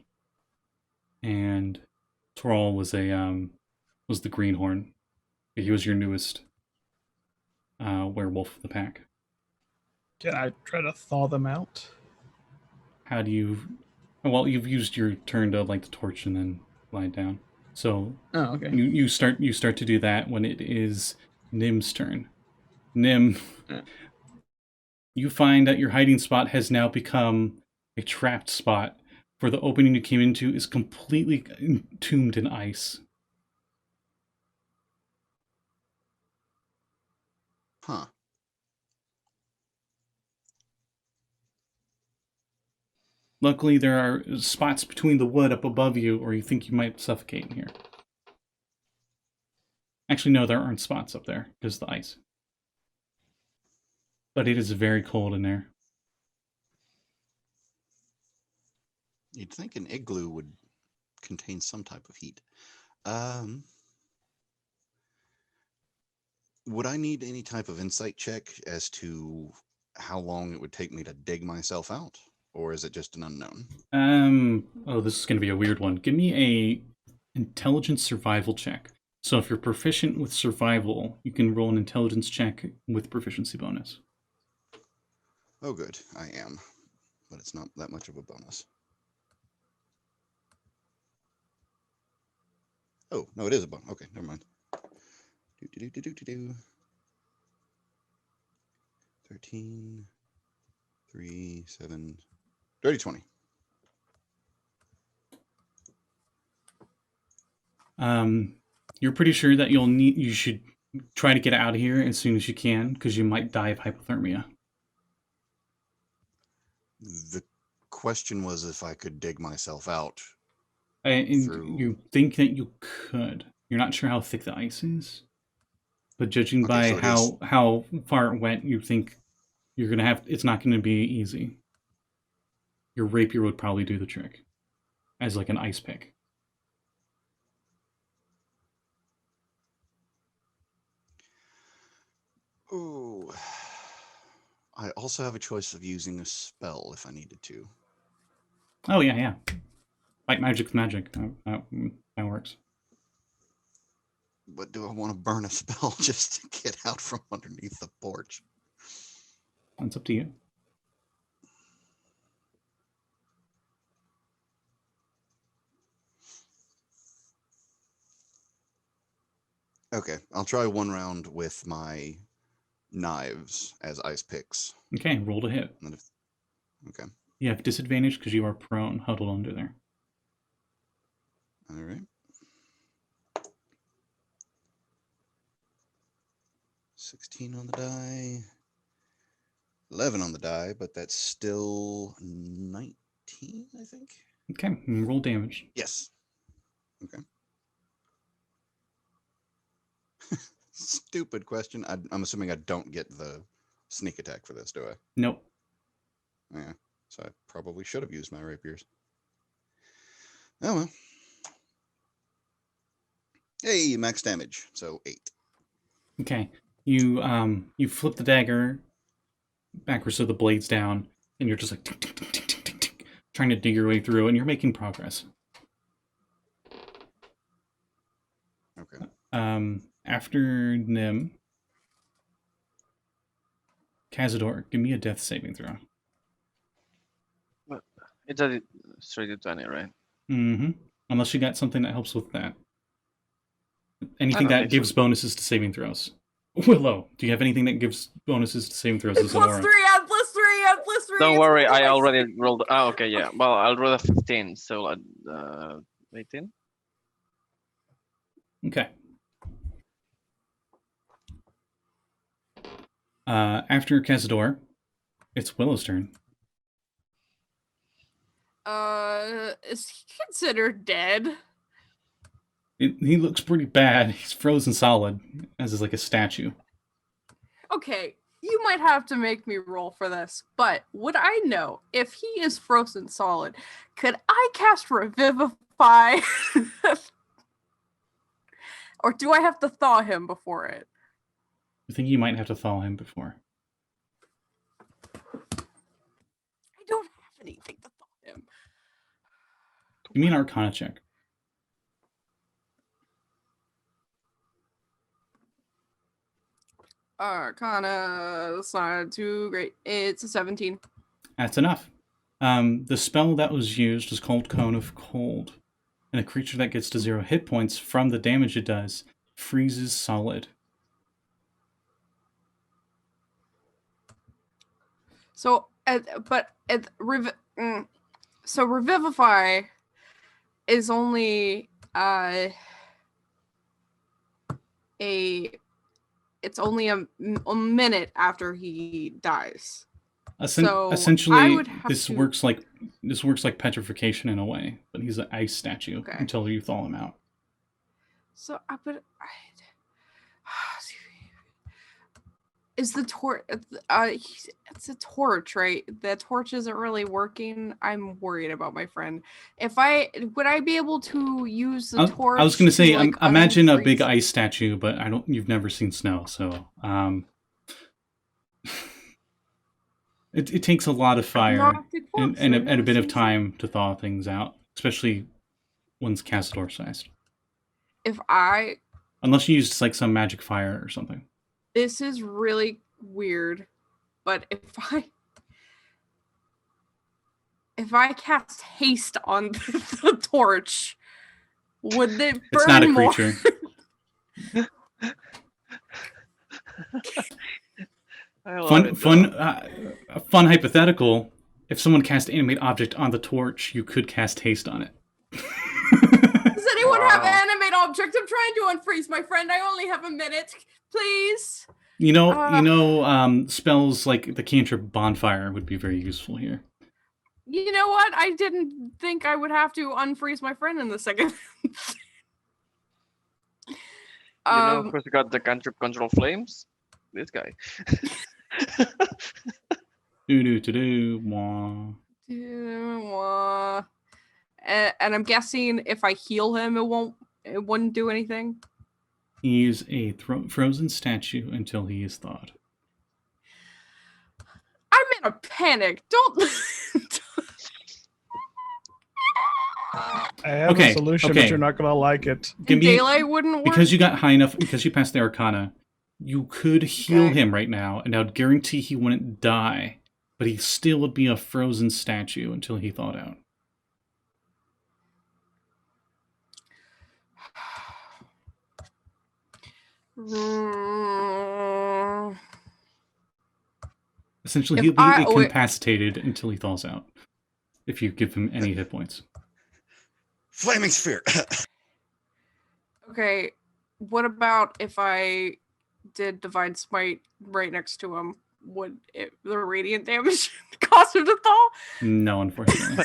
S1: and Torel was the Greenhorn. He was your newest werewolf of the pack.
S2: Can I try to thaw them out?
S1: How do you? Well, you've used your turn to light the torch and then lie down. So
S2: Oh, okay.
S1: you start to do that when it is Nym's turn. Nyhm,
S2: Yeah.
S1: you find that your hiding spot has now become a trapped spot, for the opening you came into is completely entombed in ice.
S4: Huh.
S1: Luckily, there are spots between the wood up above you, or you think you might suffocate in here. Actually, no, there aren't spots up there because of the ice. But it is very cold in there.
S4: You'd think an igloo would contain some type of heat. Would I need any type of insight check as to how long it would take me to dig myself out? Or is it just an unknown?
S1: Oh, this is going to be a weird one. Give me a intelligence survival check. So if you're proficient with survival, you can roll an intelligence check with proficiency bonus.
S4: Oh, good. I am. But it's not that much of a bonus. Oh, no, it is a bonus. Okay, never mind. 13, 3, 7, dirty 20.
S1: You're pretty sure that you should try to get out of here as soon as you can, because you might die of hypothermia.
S4: The question was if I could dig myself out.
S1: And
S4: Through-
S1: you think that you could. You're not sure how thick the ice is, but judging
S4: Okay,
S1: by
S4: so it is-
S1: how far it went, you think you're gonna have. It's not gonna be easy. Your rapier would probably do the trick, as like an ice pick.
S4: Oh, I also have a choice of using a spell if I needed to.
S1: Oh yeah. Fight magic with magic. That works.
S4: But do I want to burn a spell just to get out from underneath the porch?
S1: That's up to you.
S4: Okay, I'll try one round with my knives as ice picks.
S1: Okay, roll to hit.
S4: And if, okay,
S1: You have disadvantage because you are prone, huddled under there.
S4: all right. 16 on the die. 11 on the die, but that's still 19, I think.
S1: Okay, roll damage.
S4: Yes. Okay. Stupid question. I'm assuming I don't get the sneak attack for this, do I?
S1: Nope.
S4: Yeah. So I probably should have used my rapiers. Oh well. Hey, max damage. So 8.
S1: Okay. You flip the dagger backwards so the blade's down, and you're just like tick, tick, tick, tick, tick, tick, tick, trying to dig your way through, and you're making progress.
S4: Okay.
S1: After Nyhm, Cazador, give me a death saving throw.
S5: It's a straight to 20, right?
S1: Mm-hmm. Unless you got something that helps with that. Anything
S5: don't
S1: that
S5: think
S1: gives
S5: so.
S1: bonuses to saving throws. Willow, do you have anything that gives bonuses to saving throws as an
S3: Plus
S1: aura?
S3: 3, add plus 3, add plus 3.
S5: Don't
S3: it's
S5: worry,
S3: really
S5: I
S3: nice.
S5: already rolled. Oh, okay, yeah. Well, I'll roll a 15, so 18.
S1: Okay. After Cazador, it's Willow's turn.
S3: Is he considered dead?
S1: He looks pretty bad. He's frozen solid, as is like a statue.
S3: Okay, you might have to make me roll for this, but would I know if he is frozen solid? Could I cast Revivify? Or do I have to thaw him before it?
S1: I think you might have to thaw him before.
S3: I don't have anything to thaw him.
S1: Give me an Arcana check.
S3: Arcana, that's not too great. It's a 17.
S1: That's enough. The spell that was used is called Cone of Cold, and a creature that gets to 0 hit points from the damage it does freezes solid.
S3: So, so Revivify is only it's only a minute after he dies. So
S1: Essentially,
S3: I would have
S1: this
S3: to-
S1: works like petrification in a way, but he's an ice statue
S3: Okay.
S1: until you thaw him out.
S3: So is the torch? It's a torch, right? The torch isn't really working. I'm worried about my friend. Would I be able to use the torch?
S1: I was going to say,
S3: like,
S1: imagine a big
S3: unfreeze-
S1: ice statue, but you've never seen snow, so it takes a lot of fire
S3: Arctic Fox,
S1: and
S3: I've
S1: a bit
S3: never
S1: of
S3: seen
S1: time to thaw things out, especially one's Cazador sized.
S3: If
S1: Unless you used like some magic fire or something.
S3: this is really weird, but if I cast haste on the torch, would it burn
S1: It's not a
S3: more?
S1: creature.
S5: I love it,
S1: Fun hypothetical. If someone cast animate object on the torch, you could cast haste on it.
S3: Does anyone have
S5: Wow.
S3: animate object? I'm trying to unfreeze my friend. I only have a minute. Please.
S1: Spells like the cantrip bonfire would be very useful here.
S3: You know what? I didn't think I would have to unfreeze my friend in the second.
S5: You know who's got the cantrip control flames? This guy.
S1: Wah.
S3: And I'm guessing if I heal him, it wouldn't do anything.
S1: He's a frozen statue until he is thawed.
S3: I'm in a panic. Don't.
S2: I have
S1: Okay,
S2: a solution,
S1: okay.
S2: but you're not going to like it.
S1: Give me,
S3: Daylight wouldn't work.
S1: because you got high enough, because you passed the Arcana, you could heal
S3: Okay.
S1: him right now, and I would guarantee he wouldn't die, but he still would be a frozen statue until he thawed out. Essentially,
S3: If
S1: he'll be
S3: I- wait.
S1: incapacitated until he thaws out, if you give him any hit points.
S4: Flaming sphere.
S3: Okay, what about if I did Divine Smite right next to him? Would the radiant damage cause him to thaw?
S1: No, unfortunately.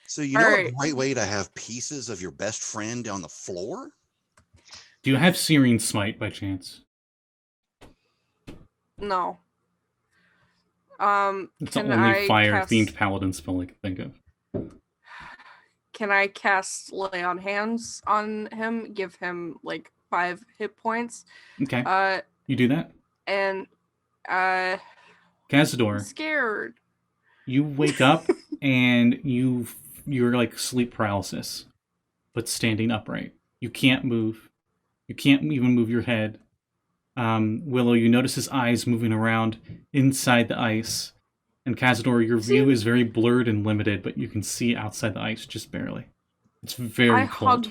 S4: So you know
S3: Alright.
S4: a great way to have pieces of your best friend on the floor?
S1: Do you have Searing Smite by chance?
S3: No.
S1: It's the
S3: Can
S1: only
S3: I
S1: fire-themed paladin spell I can think of.
S3: can I cast Lay on Hands on him? Give him like 5 hit points.
S1: Okay. You do that?
S3: And I'm
S1: Cazador,
S3: scared.
S1: you wake up and you're like sleep paralysis, but standing upright. You can't move. You can't even move your head. Willow, you notice his eyes moving around inside the ice. And Cazador, your view is very blurred and limited, but you can see outside the ice just barely. It's very cold.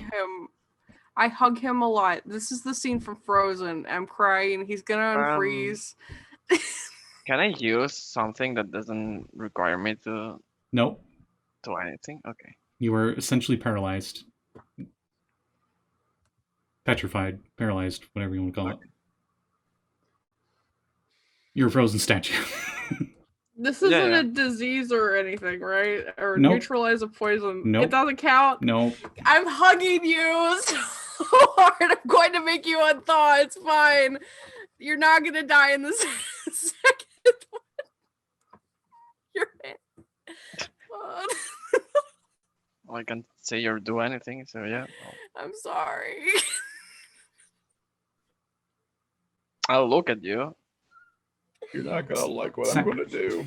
S3: I hug him a lot. This is the scene from Frozen. I'm crying. He's gonna unfreeze.
S5: Can I use something that doesn't require me to
S1: Nope.
S5: do anything? Okay.
S1: You are essentially paralyzed. Petrified, paralyzed, whatever you want to call it. You're a frozen statue.
S3: This isn't a disease or anything, right? Or
S1: Nope.
S3: neutralize a poison.
S1: Nope.
S3: It doesn't count.
S1: No.
S3: I'm hugging you so hard. I'm going to make you unthaw. It's fine. You're not going to die in the second one. You're
S5: Well, I can't say or do anything, so yeah.
S3: I'm sorry.
S5: I'll look at you.
S2: You're not gonna like what I'm gonna do.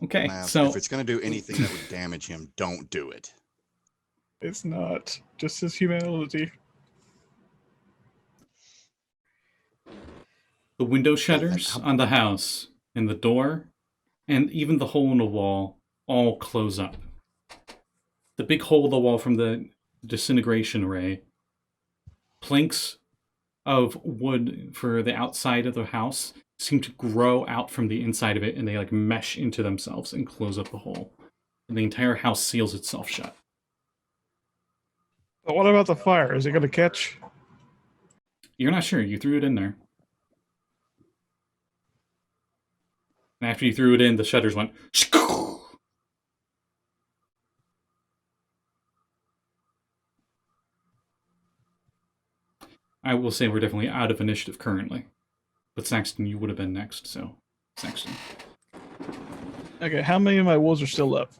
S1: Okay,
S4: Mav,
S1: so
S4: if it's going to do anything that would damage him, don't do it.
S2: It's not just his humanity.
S1: the window shutters on the house and the door and even the hole in the wall all close up. The big hole in the wall from the disintegration ray, planks of wood for the outside of the house seem to grow out from the inside of it, and they like mesh into themselves and close up the hole. And the entire house seals itself shut.
S2: But what about the fire? Is it going to catch?
S1: You're not sure. You threw it in there. And after you threw it in, the shutters went... I will say we're definitely out of initiative currently. But Saxton, you would have been next, so... Saxton.
S2: Okay, how many of my wolves are still up?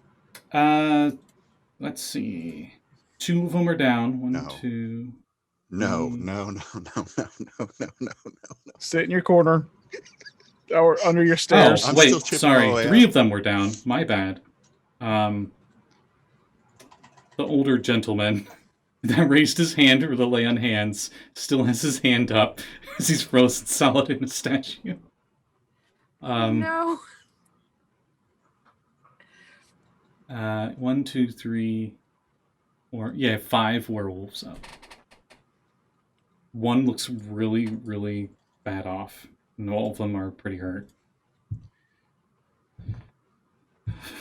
S1: Let's see. 2 of them are down. One,
S4: No.
S1: 2...
S4: No.
S2: Sit in your corner. Or under your stairs.
S1: Oh,
S4: I'm
S1: wait,
S4: still chipping
S1: sorry.
S4: all the way
S1: 3
S4: up.
S1: of them were down. My bad. The older gentleman that raised his hand for the lay on hands still has his hand up as he's frozen solid in a statue.
S3: No.
S1: 1, 2, 3, 4. Yeah, 5 werewolves up. One looks really, really bad off. And all of them are pretty hurt.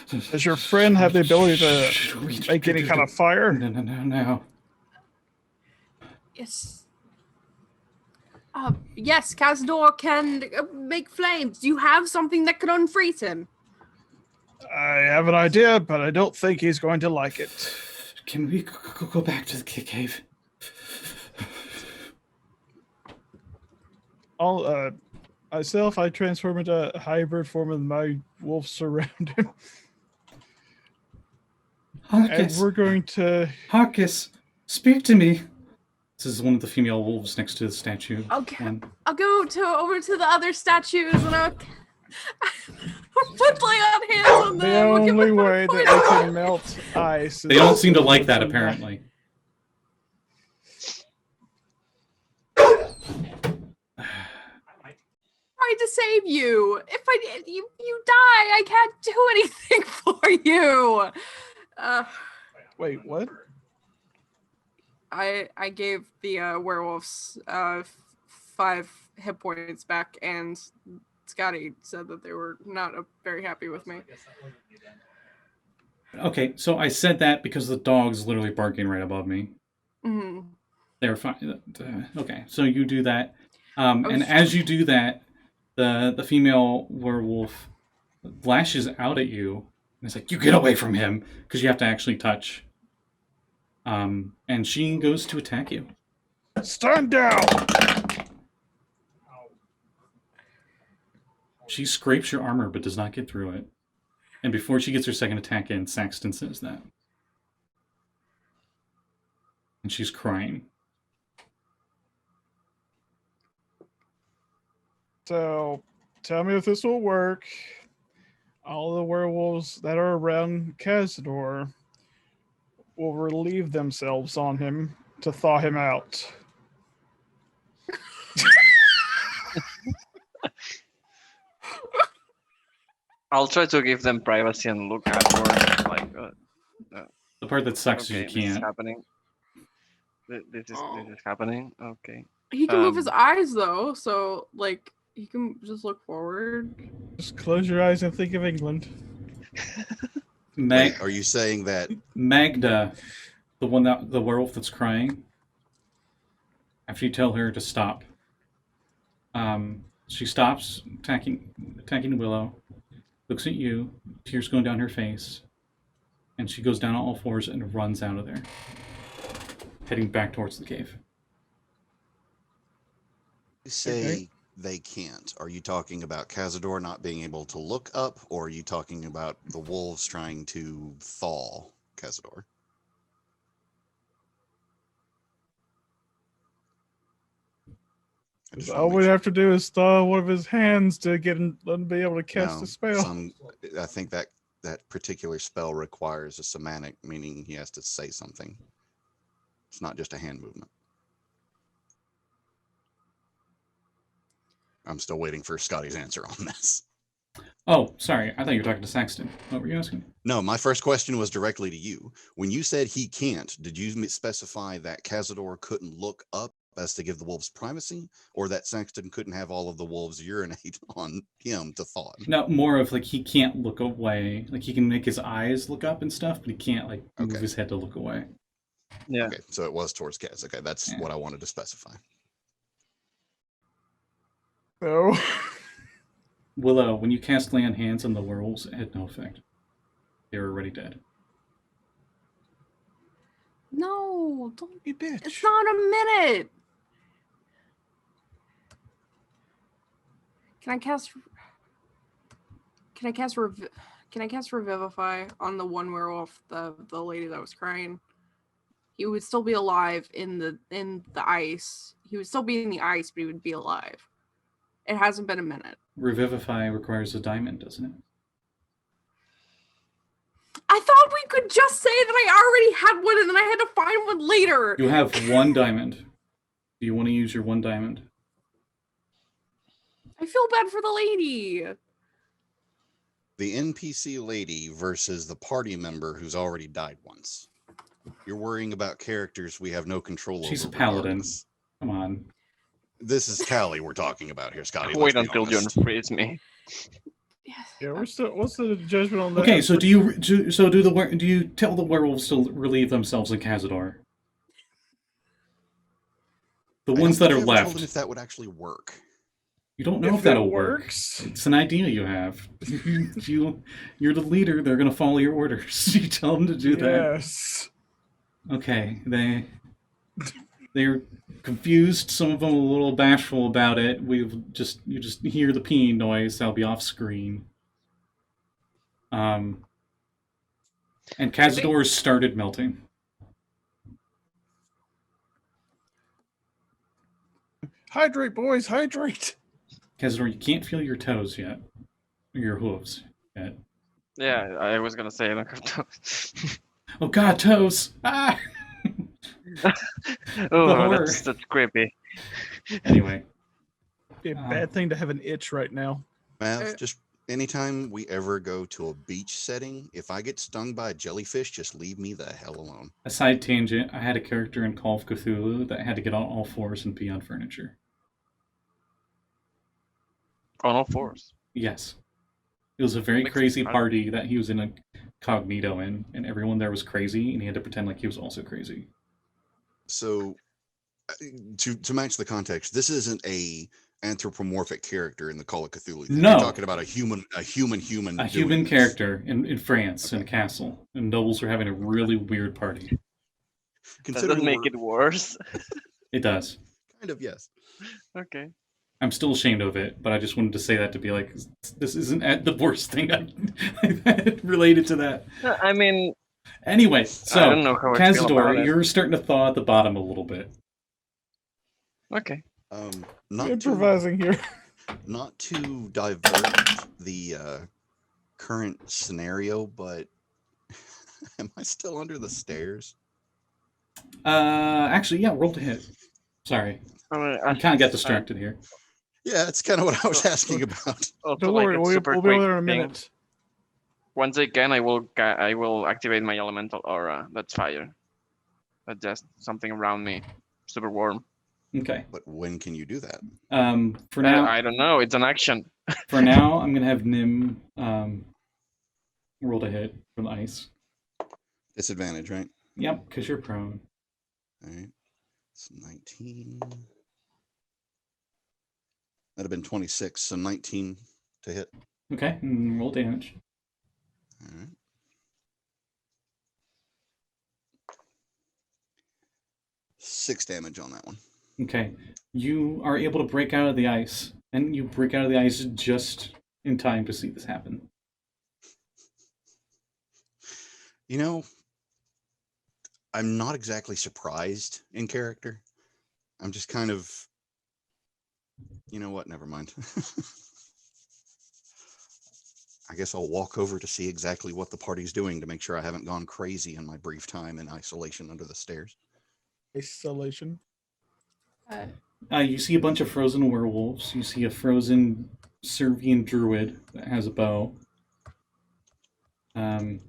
S2: Does your friend have the ability to make any kind of fire?
S1: No.
S3: Yes. Yes, Cazador can make flames. You have something that could unfreeze him.
S2: I have an idea, but I don't think he's going to like it.
S1: Can we go back to the cave?
S2: Myself, I transform into a hybrid form of my wolves around him. And we're going to...
S1: Harkus, speak to me. This is one of the female wolves next to the statue.
S3: Okay. I'll go over to the other statues and I'll put lay on hands on
S2: The
S3: them. We'll give
S2: only
S3: them
S2: way that
S3: poison.
S2: we can melt ice...
S1: They don't seem to like that, apparently.
S3: Tried to save you. If you die, I can't do anything for you.
S2: Wait, what?
S3: I gave the werewolves 5 hit points back, and Scotty said that they were not very happy with me.
S1: Okay, so I said that because the dog's literally barking right above me.
S3: Mm-hmm.
S1: They're fine. Okay, so you do that. And as you do that, the female werewolf lashes out at you. And it's like, you get away from him, because you have to actually touch. And she goes to attack you.
S2: Stand down!
S1: She scrapes your armor, but does not get through it. And before she gets her second attack in, Saxton says that. And she's crying.
S2: So, tell me if this will work. All the werewolves that are around Cazador will relieve themselves on him to thaw him out.
S5: I'll try to give them privacy and look outward. Like,
S1: The part that sucks
S5: okay,
S1: is
S5: this
S1: you
S5: is
S1: can't.
S5: happening. This is happening. Okay.
S3: He can move his
S5: Um,
S3: eyes though, so like he can just look forward.
S2: Just close your eyes and think of England.
S4: Wait, are you saying that?
S1: Magda, the werewolf that's crying, after you tell her to stop, she stops attacking Willow, looks at you, tears going down her face, and she goes down on all fours and runs out of there, heading back towards the cave.
S4: You say they can't. Are you talking about Cazador not being able to look up, or are you talking about the wolves trying to thaw Cazador? I just wanna
S2: All
S4: make
S2: we'd
S4: sure.
S2: have to do is thaw one of his hands to get him, let him be able to cast
S4: No,
S2: the spell.
S4: I think that particular spell requires a semantic, meaning he has to say something. It's not just a hand movement. I'm still waiting for Scotty's answer on this.
S1: Oh, sorry. I thought you were talking to Saxton. What were you asking?
S4: No, my first question was directly to you. When you said he can't, did you specify that Cazador couldn't look up as to give the wolves privacy, or that Saxton couldn't have all of the wolves urinate on him to thaw him?
S1: No, more of like he can't look away. Like he can make his eyes look up and stuff, but he can't like move
S4: Okay.
S1: his head to look away.
S5: yeah.
S4: Okay, so it was towards Kaz. Okay, that's
S1: Yeah.
S4: what I wanted to specify.
S2: So,
S1: Willow, when you cast lay on hands on the werewolves, it had no effect. They were already dead.
S3: No, don't.
S2: you bitch.
S3: It's not a minute. Can I cast? Can I cast Revivify on the one werewolf, the lady that was crying? He would still be alive in the ice. He would still be in the ice, but he would be alive. It hasn't been a minute.
S1: Revivify requires a diamond, doesn't it?
S3: I thought we could just say that I already had one and then I had to find one later.
S1: You have one diamond. Do you want to use your one diamond?
S3: I feel bad for the lady.
S4: The NPC lady versus the party member who's already died once. You're worrying about characters we have no control over.
S1: She's a paladin.
S4: regardless.
S1: Come on.
S4: This is Callie we're talking about here, Scotty.
S5: Wait
S4: let's be
S5: until you
S4: honest.
S5: unfreeze me.
S2: Yeah, we're still. What's the judgment on that?
S1: Okay, so do you tell the werewolves to relieve themselves in Cazador? The
S4: I
S1: ones
S4: don't
S1: that
S4: think
S1: are
S4: I ever told
S1: left.
S4: them if that would actually work.
S1: You don't know if
S2: it
S1: that'll work.
S2: works,
S1: It's an idea you have. You're the leader. They're gonna follow your orders. You tell them to do that.
S2: yes.
S1: Okay, they're confused. Some of them a little bashful about it. You just hear the peeing noise. That'll be off screen. And Cazador started melting.
S2: Hydrate, boys, hydrate.
S1: Cazador, you can't feel your toes yet, or your hooves yet.
S5: Yeah, I was gonna say I don't have to.
S1: Oh God, toes! Ah!
S5: Oh,
S1: horror.
S5: that's creepy.
S1: Anyway,
S2: Be a bad thing to have an itch right now.
S4: Mav, just anytime we ever go to a beach setting, if I get stung by a jellyfish, just leave me the hell alone.
S1: a side tangent. I had a character in Call of Cthulhu that had to get on all fours and pee on furniture.
S5: On all fours.
S1: Yes. It was a very
S5: Makes
S1: crazy
S5: sense.
S1: party that he was in a cognito in, and everyone there was crazy, and he had to pretend like he was also crazy.
S4: So, to match the context, this isn't a anthropomorphic character in the Call of Cthulhu thing.
S1: No.
S4: We're talking about a human
S1: A
S4: doing
S1: human
S4: this.
S1: character in France, in a
S4: Okay.
S1: castle, and nobles are having a really weird party.
S5: Does
S4: Considering
S5: that make
S4: we're-
S5: it worse?
S1: It does.
S4: Kind of, yes.
S5: Okay.
S1: I'm still ashamed of it, but I just wanted to say that to be like, this isn't the worst thing I've had related to that.
S5: I mean,
S1: Anyway,
S5: I
S1: so
S5: don't know how I feel about
S1: Cazador,
S5: it.
S1: you're starting to thaw at the bottom a little bit.
S5: Okay.
S4: Not
S2: Improvising here.
S4: not to divert the current scenario, but am I still under the stairs?
S1: Actually, yeah, roll to hit. Sorry, I kind of got distracted here.
S4: Yeah, that's kind of what I was asking about.
S5: Also,
S2: Don't
S5: like
S2: worry,
S5: a
S2: we'll
S5: super
S2: be
S5: quick
S2: over there in a
S5: thing.
S2: minute.
S5: Once again, I will activate my elemental aura. That's fire. That's just something around me. Super warm.
S1: Okay.
S4: But when can you do that?
S1: For now,
S5: I don't know. It's an action.
S1: for now, I'm gonna have Nyhm roll to hit for the ice.
S4: Disadvantage, right?
S1: Yep, because you're prone.
S4: All right. It's 19. That'd have been 26, so 19 to hit.
S1: Okay, and roll damage.
S4: All right. Six damage on that one.
S1: Okay, you are able to break out of the ice, and you break out of the ice just in time to see this happen.
S4: You know, I'm not exactly surprised in character. I'm just kind of, you know what? Never mind. I guess I'll walk over to see exactly what the party's doing to make sure I haven't gone crazy in my brief time in isolation under the stairs.
S2: Isolation.
S1: You see a bunch of frozen werewolves. You see a frozen Cervan Druid that has a bow. And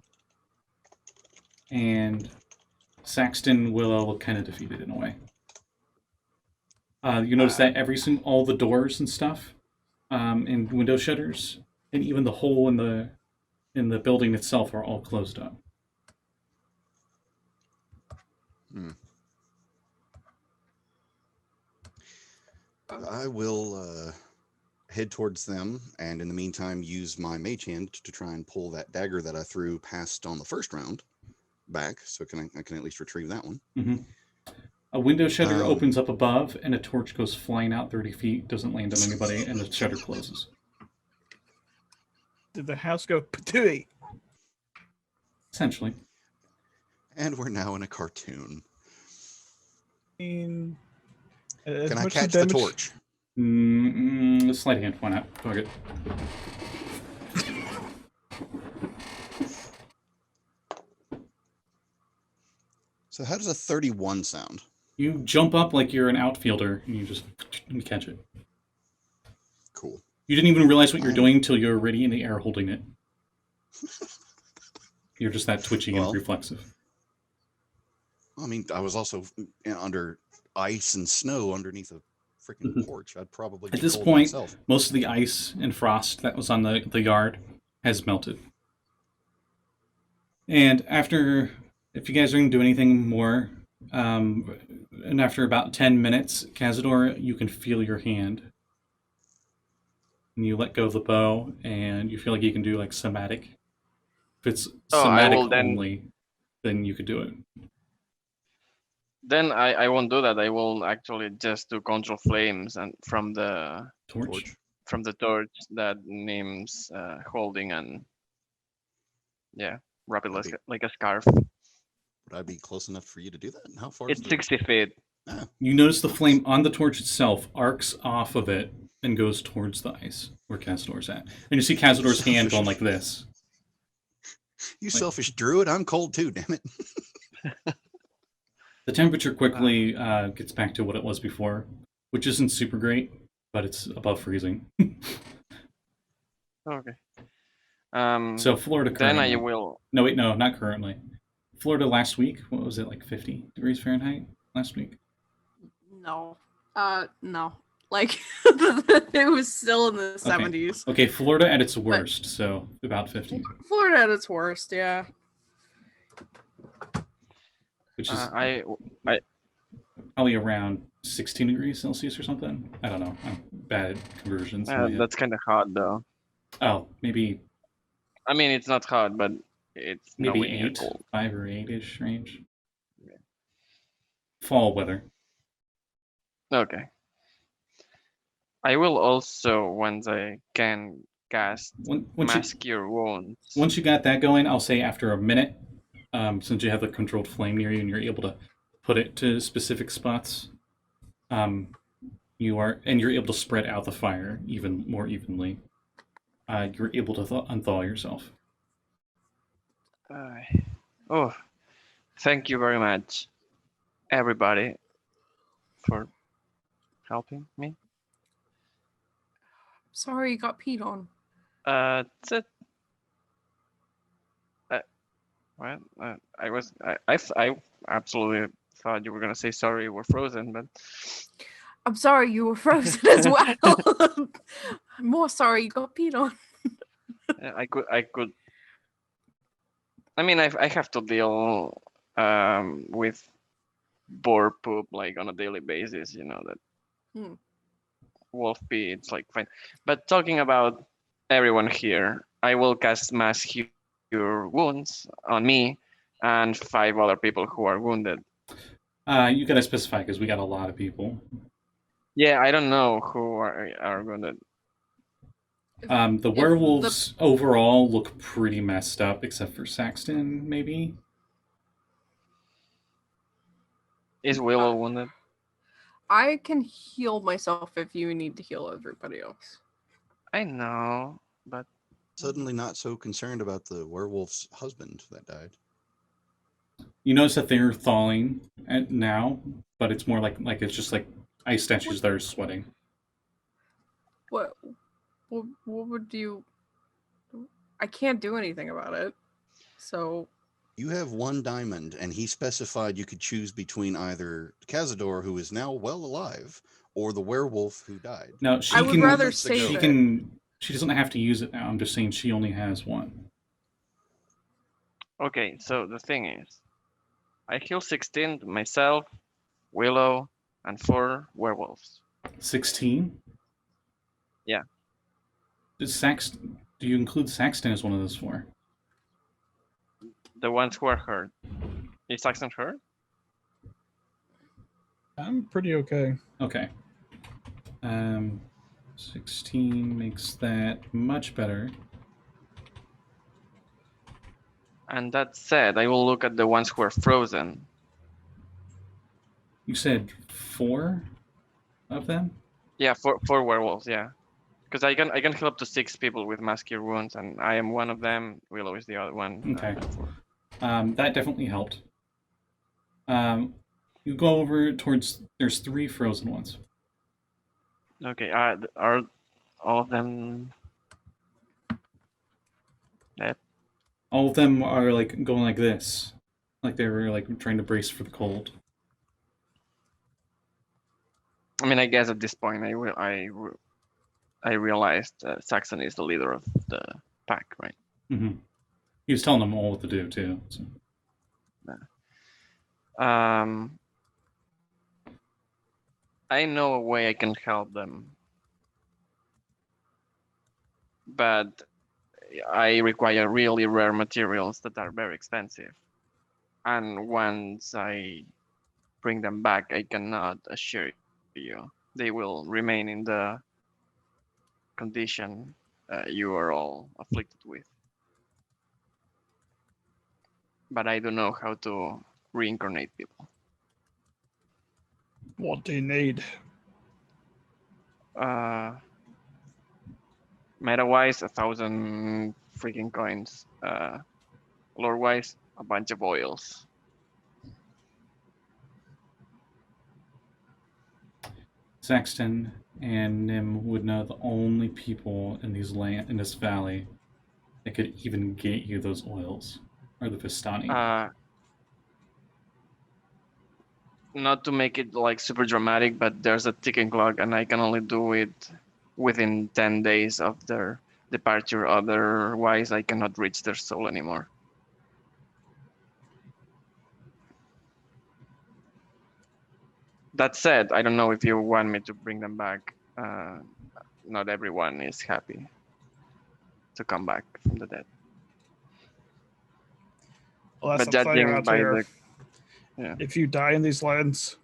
S1: Saxton, Willow look kind of defeated in a way. You notice that all the doors and stuff, and window shutters, and even the hole in the building itself are all closed up.
S4: I will head towards them, and in the meantime, use my mage hand to try and pull that dagger that I threw past on the first round back, so I can at least retrieve that one.
S1: Mm-hmm. A window shutter opens up above, and a torch goes flying out 30 feet, doesn't land on anybody, and the shutter closes.
S2: Did the house go patooey?
S1: Essentially.
S4: And we're now in a cartoon.
S2: Can
S4: I catch the torch?
S1: Sleight of hand, why not? Fuck it.
S4: So how does a 31 sound?
S1: You jump up like you're an outfielder, and you catch it.
S4: Cool.
S1: You didn't even realize what you're doing until you're already in the air holding it. You're just that twitchy and reflexive.
S4: I mean, I was also under ice and snow underneath a freaking porch. I'd probably
S1: at this
S4: cold
S1: point,
S4: myself.
S1: Most of the ice and frost that was on the yard has melted. And if you guys are going to do anything more, and after about 10 minutes, Cazador, you can feel your hand. And you let go of the bow, and you feel like you can do like somatic. If it's somatic only, then you could do it.
S5: Then I won't do that. I will actually just do control flames and from the
S1: torch
S5: that Nym's holding, and wrap it like a scarf.
S4: Would I be close enough for you to do that? And how far?
S5: It's 60 feet.
S4: Ah.
S1: You notice the flame on the torch itself arcs off of it and goes towards the ice where Cazador's at. And you see Cazador's hand going like this.
S4: You selfish druid, I'm cold too, damn it.
S1: The temperature quickly gets back to what it was before, which isn't super great, but it's above freezing.
S5: Okay.
S1: So Florida currently.
S5: Then I will.
S1: No, wait, no, not currently. Florida last week, what was it, like 50 degrees Fahrenheit last week?
S3: No. No. Like, it was still in the 70s.
S1: Okay, Florida at its worst, so about 50.
S3: Florida at its worst, yeah.
S1: Which is
S5: probably
S1: around 16 degrees Celsius or something. I don't know. I'm bad at conversions.
S5: That's kind of hot, though.
S1: Oh, maybe.
S5: I mean, it's not hot, but it's
S1: maybe
S5: nowhere near
S1: 8,
S5: cold.
S1: 5 or 8-ish range. Yeah. Fall weather.
S5: Okay. I will also, once I can, cast
S1: Once
S5: Cure Wounds.
S1: you got that going, I'll say after a minute, since you have the controlled flame near you and you're able to put it to specific spots, you're able to spread out the fire even more evenly. You're able to unthaw yourself.
S5: Oh, thank you very much, everybody, for helping me.
S3: Sorry, you got peed on.
S5: That's it. Well, I absolutely thought you were gonna say sorry you were frozen, but
S3: I'm sorry you were frozen as well. I'm more sorry you got peed on.
S5: I could. I mean, I have to deal with boar poop like on a daily basis. You know that wolf pee. It's like fine. But talking about everyone here, I will cast Mass Cure Wounds on me and 5 other people who are wounded.
S1: You gotta specify because we got a lot of people.
S5: Yeah, I don't know who are wounded.
S1: The werewolves overall look pretty messed up, except for Saxton, maybe.
S5: Is Willow wounded?
S3: I can heal myself if you need to heal everybody else.
S5: I know, but
S4: Suddenly not so concerned about the werewolf's husband that died.
S1: You notice that they're thawing now, but it's more like it's just like ice statues that are sweating.
S3: What would you? I can't do anything about it. So
S4: You have 1 diamond, and he specified you could choose between either Cazador, who is now well alive, or the werewolf who died.
S1: No, she
S3: I would
S1: can.
S3: rather save it.
S1: She doesn't have to use it now. I'm just saying she only has 1.
S5: okay. So the thing is, I heal 16 myself, Willow, and 4 werewolves.
S1: 16.
S5: Yeah.
S1: Do you include Saxton as one of those 4?
S5: The ones who are hurt. Is Saxton hurt?
S2: I'm pretty okay.
S1: Okay. 16 makes that much better.
S5: And that said, I will look at the ones who are frozen.
S1: You said 4 of them?
S5: Yeah, 4 werewolves. Yeah, because I can heal up to 6 people with Mass Cure Wounds, and I am one of them. Willow is the other one.
S1: Okay. That definitely helped. You go over towards. There's 3 frozen ones.
S5: Okay. Are all of them dead?
S1: All of them are like going like this, like they were like trying to brace for the cold.
S5: I mean, I guess at this point, I realized Saxon is the leader of the pack, right?
S1: Mm-hmm. He was telling them all what to do too. So.
S5: I know a way I can help them, but I require really rare materials that are very expensive. And once I bring them back, I cannot assure you they will remain in the condition you are all afflicted with. But I don't know how to reincarnate people.
S2: What do you need?
S5: Meta-wise, 1,000 freaking coins. Lore-wise, a bunch of oils.
S1: Saxton and Nyhm would know the only people in in this valley that could even get you those oils are the Vistani.
S5: Not to make it like super dramatic, but there's a ticking clock, and I can only do it within 10 days of their departure. Otherwise, I cannot reach their soul anymore. That said, I don't know if you want me to bring them back. Not everyone is happy to come back from the dead.
S2: Well, that's
S5: But
S2: the thing
S5: judging
S2: out
S5: by
S2: here.
S5: Yeah.
S2: If you die in these lands,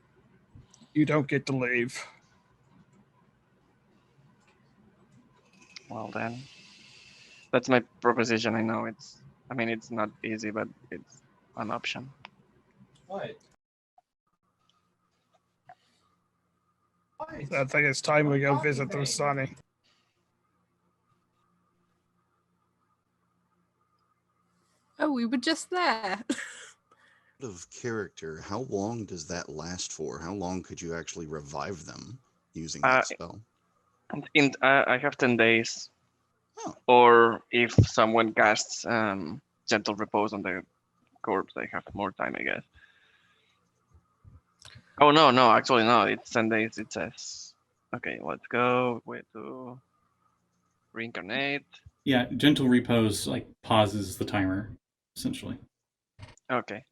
S2: you don't get to leave.
S5: Well then, that's my proposition. I know it's not easy, but it's an option.
S6: What? What?
S2: I think it's time we go visit the Masani.
S3: Oh, we were just there.
S4: Of character, how long does that last for? How long could you actually revive them using that spell?
S5: I have 10 days.
S4: Oh.
S5: Or if someone casts Gentle Repose on the corpse, I have more time, I guess. Oh, no, actually, no. It's 10 days, it says. Okay, let's go. Way to reincarnate.
S1: Yeah, gentle repose like pauses the timer, essentially.
S5: Okay.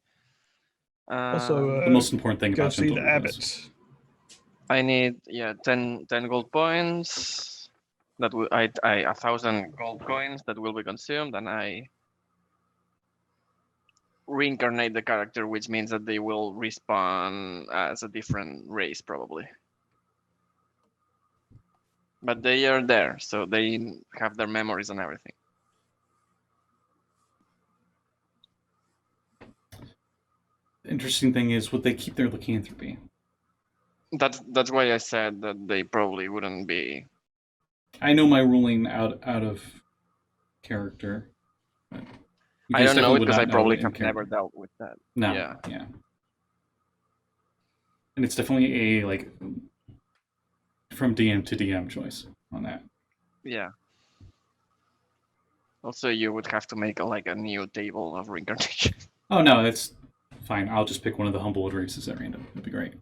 S2: Also,
S1: The most important thing
S2: go
S1: about
S2: see
S1: gentle
S2: the
S1: repose.
S2: abbot.
S5: I need 10 gold points. That will I 1,000 gold coins that will be consumed, and I reincarnate the character, which means that they will respawn as a different race probably. But they are there, so they have their memories and everything.
S1: The interesting thing is, would they keep their lycanthropy?
S5: That's why I said that they probably wouldn't be.
S1: I know my ruling out of character. But you
S5: I
S1: guys
S5: don't know
S1: definitely
S5: it
S1: would
S5: because I
S1: not know
S5: probably
S1: it in
S5: have never
S1: character.
S5: dealt with that.
S1: No,
S5: Yeah.
S1: yeah. And it's definitely a like from DM to DM choice on that.
S5: Yeah. Also, you would have to make a new table of reincarnation.
S1: Oh no, that's fine. I'll just pick one of the Humblewood races at random. That'd be great.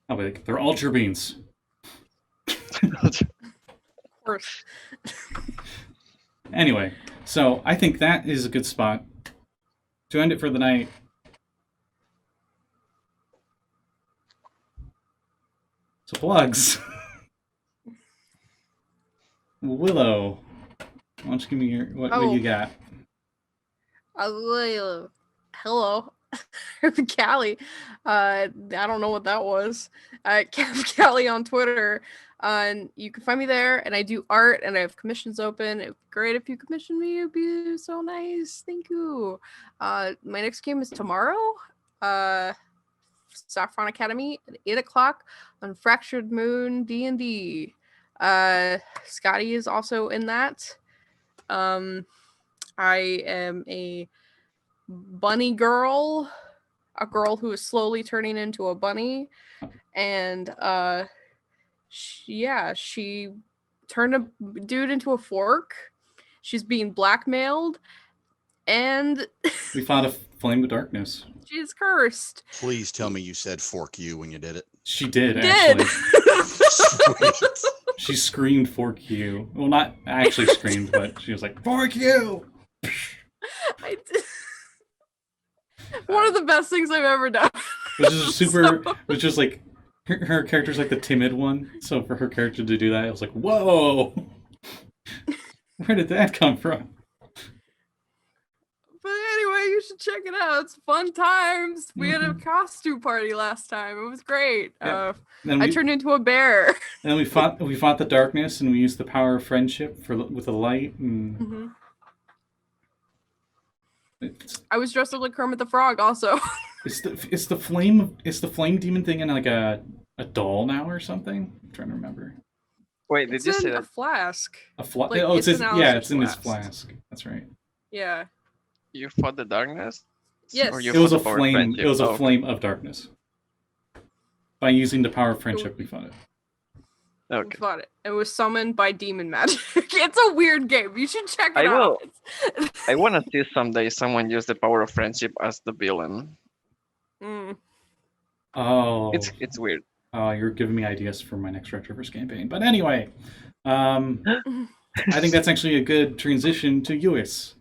S1: I'll be like, they're all Jerbeens.
S3: Of course.
S1: Anyway, so I think that is a good spot to end it for the night. So plugs. Willow, why don't you give me your what you got?
S3: Hello. Callie. I don't know what that was. Callie on Twitter. And you can find me there, and I do art, and I have commissions open. It'd be great if you commission me. It'd be so nice. Thank you. My next game is tomorrow. Saffron Academy at 8 o'clock on Fractured Moon D&D. Scotty is also in that. I am a bunny girl, a girl who is slowly turning into a bunny, and she turned a dude into a fork. She's being blackmailed, and
S1: We found a flame of darkness.
S3: she's cursed.
S4: Please tell me you said fork you when you did it.
S1: She did
S3: Did.
S1: actually.
S4: Sweet.
S1: She screamed "fork you." Well, not actually screamed, but she was like "fork you."
S3: I did. One of the best things I've ever done.
S1: Which is super. Which is like her character's like the timid one. So for her character to do that, I was like, "Whoa, where did that come from?"
S3: But anyway, you should check it out. It's fun times. We had a costume party last time. It was great.
S1: Yeah.
S3: I turned into a bear.
S1: And then we fought the darkness, and we used the power of friendship with the light. And
S3: Mm-hmm. I was dressed up like Kermit the Frog. Also,
S1: it's the flame demon thing in like a doll now or something. I'm trying to remember.
S5: Wait, did
S3: it's
S5: you say
S3: in a
S5: that?
S3: flask.
S1: Like,
S3: it's in
S1: it's in his
S3: Alistair's
S1: flask. That's right.
S3: Yeah.
S5: You fought the darkness?
S3: Yes.
S5: Or you
S1: It was
S5: fought
S1: a
S5: the power of
S1: flame.
S5: friendship?
S1: It was a
S5: Oh,
S1: flame of darkness. By using the power of friendship, we fought it.
S3: We
S5: Okay.
S3: fought it. It was summoned by demon magic. It's a weird game. You should check it
S5: I
S3: out.
S5: will. I want to see someday someone use the power of friendship as the villain.
S3: Mm.
S1: Oh,
S5: It's weird.
S1: oh, you're giving me ideas for my next Retroverse campaign. But anyway, I think that's actually a good transition to Lluis.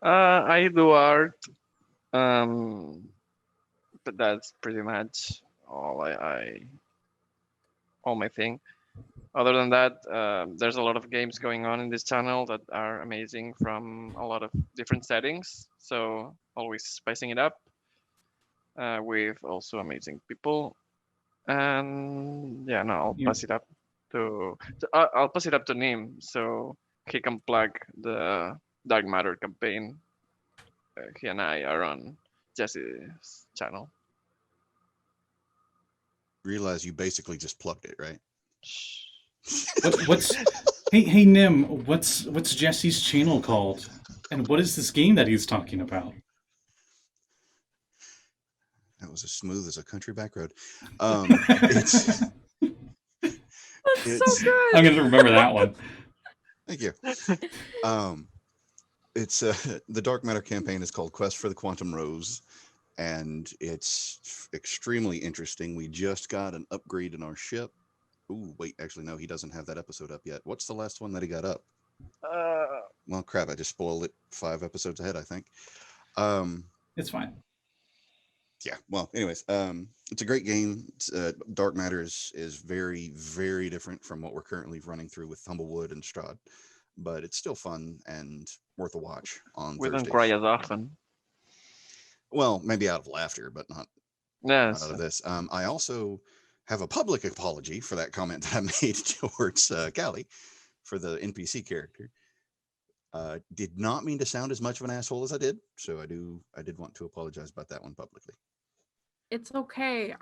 S5: I do art. But that's pretty much all all my thing. Other than that, there's a lot of games going on in this channel that are amazing from a lot of different settings. So always spicing it up with also amazing people. And yeah, no, I'll
S1: You-
S5: pass it up. I'll pass it up to Nyhm so he can plug the Dark Matter campaign. He and I are on Jesse's channel.
S4: Realize you basically just plugged it, right?
S1: What's hey Nyhm, what's Jesse's channel called? And what is this game that he's talking about?
S4: That was as smooth as a country back road. It's
S3: That's so good.
S1: I'm gonna remember that one.
S4: Thank you. It's the Dark Matter campaign is called Quest for the Quantum Rose, and it's extremely interesting. We just got an upgrade in our ship. Ooh, wait, actually, no, he doesn't have that episode up yet. What's the last one that he got up? Well, crap, I just spoiled it 5 episodes ahead, I think.
S1: It's fine.
S4: Yeah, well, anyways, it's a great game. Dark Matter is very, very different from what we're currently running through with Humblewood and Strahd, but it's still fun and worth a watch on
S5: We don't
S4: Thursdays.
S5: cry as often.
S4: Well, maybe out of laughter, but not
S5: Yes.
S4: out of this. I also have a public apology for that comment that I made towards Callie for the NPC character. Did not mean to sound as much of an asshole as I did, so I did want to apologize about that one publicly.
S3: It's okay.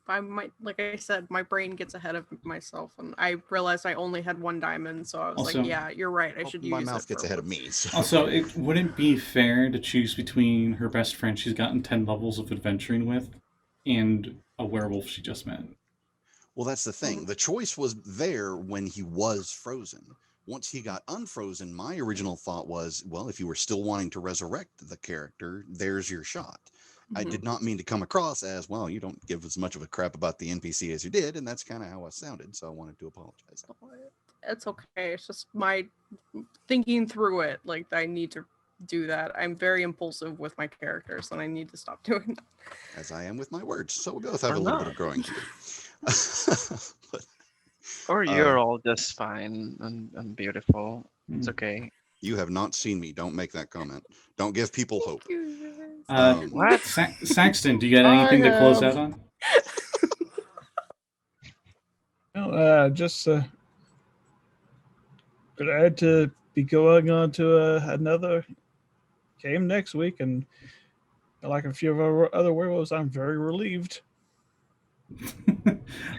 S3: I might, like I said, my brain gets ahead of myself, and I realized I only had 1 diamond, so I was
S1: Also-
S3: like, yeah, you're right. I should use
S4: My
S3: it.
S4: mouth gets
S3: for
S4: ahead of
S3: once.
S4: me. So.
S1: Also, it wouldn't be fair to choose between her best friend she's gotten 10 levels of adventuring with and a werewolf she just met.
S4: Well, that's the thing. The choice was there when he was frozen. Once he got unfrozen, my original thought was, well, if you were still wanting to resurrect the character, there's your shot. I
S3: Mhm.
S4: did not mean to come across as, well, you don't give as much of a crap about the NPC as you did, and that's kind of how I sounded, so I wanted to apologize.
S3: It's okay. It's just my thinking through it. Like, I need to do that. I'm very impulsive with my characters, and I need to stop doing that.
S4: As I am with my words, so we both have
S5: Or
S4: a little bit
S5: not.
S4: of growing to do. But
S5: Or you're all just fine and beautiful. It's
S1: Mm.
S5: okay.
S4: you have not seen me. Don't make that comment. Don't give people hope.
S5: What?
S1: Saxton, do you got anything to close out on?
S2: No, just glad to be going on to another game next week, and like a few of our other werewolves, I'm very relieved.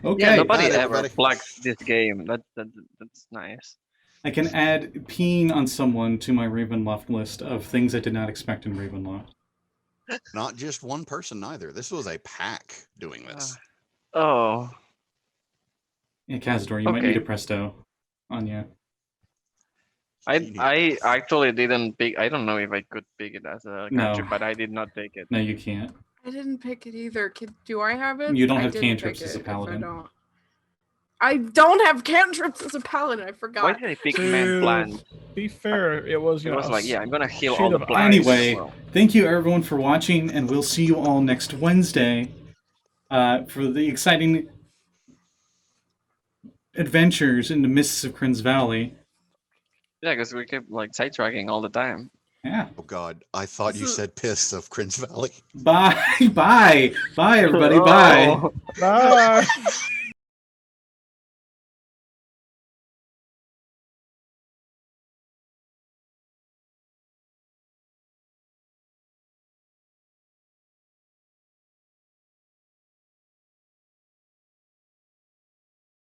S1: Okay.
S5: Yeah, nobody
S4: Night,
S5: ever
S4: everybody.
S5: plugged this game. That's nice.
S1: I can add peeing on someone to my Ravenloft list of things I did not expect in Ravenloft.
S4: Not just one person either. This was a pack doing this.
S5: Oh,
S1: Yeah, Cazador, you might need
S5: Okay.
S1: a presto on you.
S5: I actually didn't pick. I don't know if I could pick it as a
S1: No.
S5: cantrip, but I did not take it.
S1: No, you can't.
S3: I didn't pick it either. Do I have it?
S1: You don't
S3: I
S1: have
S3: didn't
S1: cantrips
S3: pick
S1: as a
S3: it, if
S1: paladin.
S3: I don't have cantrips as a paladin. I forgot.
S5: Why did I pick man
S2: To
S5: plant?
S2: be fair, it was,
S5: It was like, yeah, I'm gonna heal
S2: sheet
S5: all the
S2: of
S5: plants. as
S1: Anyway,
S5: well.
S1: thank you everyone for watching, and we'll see you all next Wednesday for the exciting adventures in the mists of Kren's Valley.
S5: Yeah, because we kept like sidetracking all the time.
S1: Yeah.
S4: Oh God, I thought you said piss of Cringe Valley.
S1: Bye. Bye. Bye, everybody. Bye.
S5: Oh.
S2: Bye.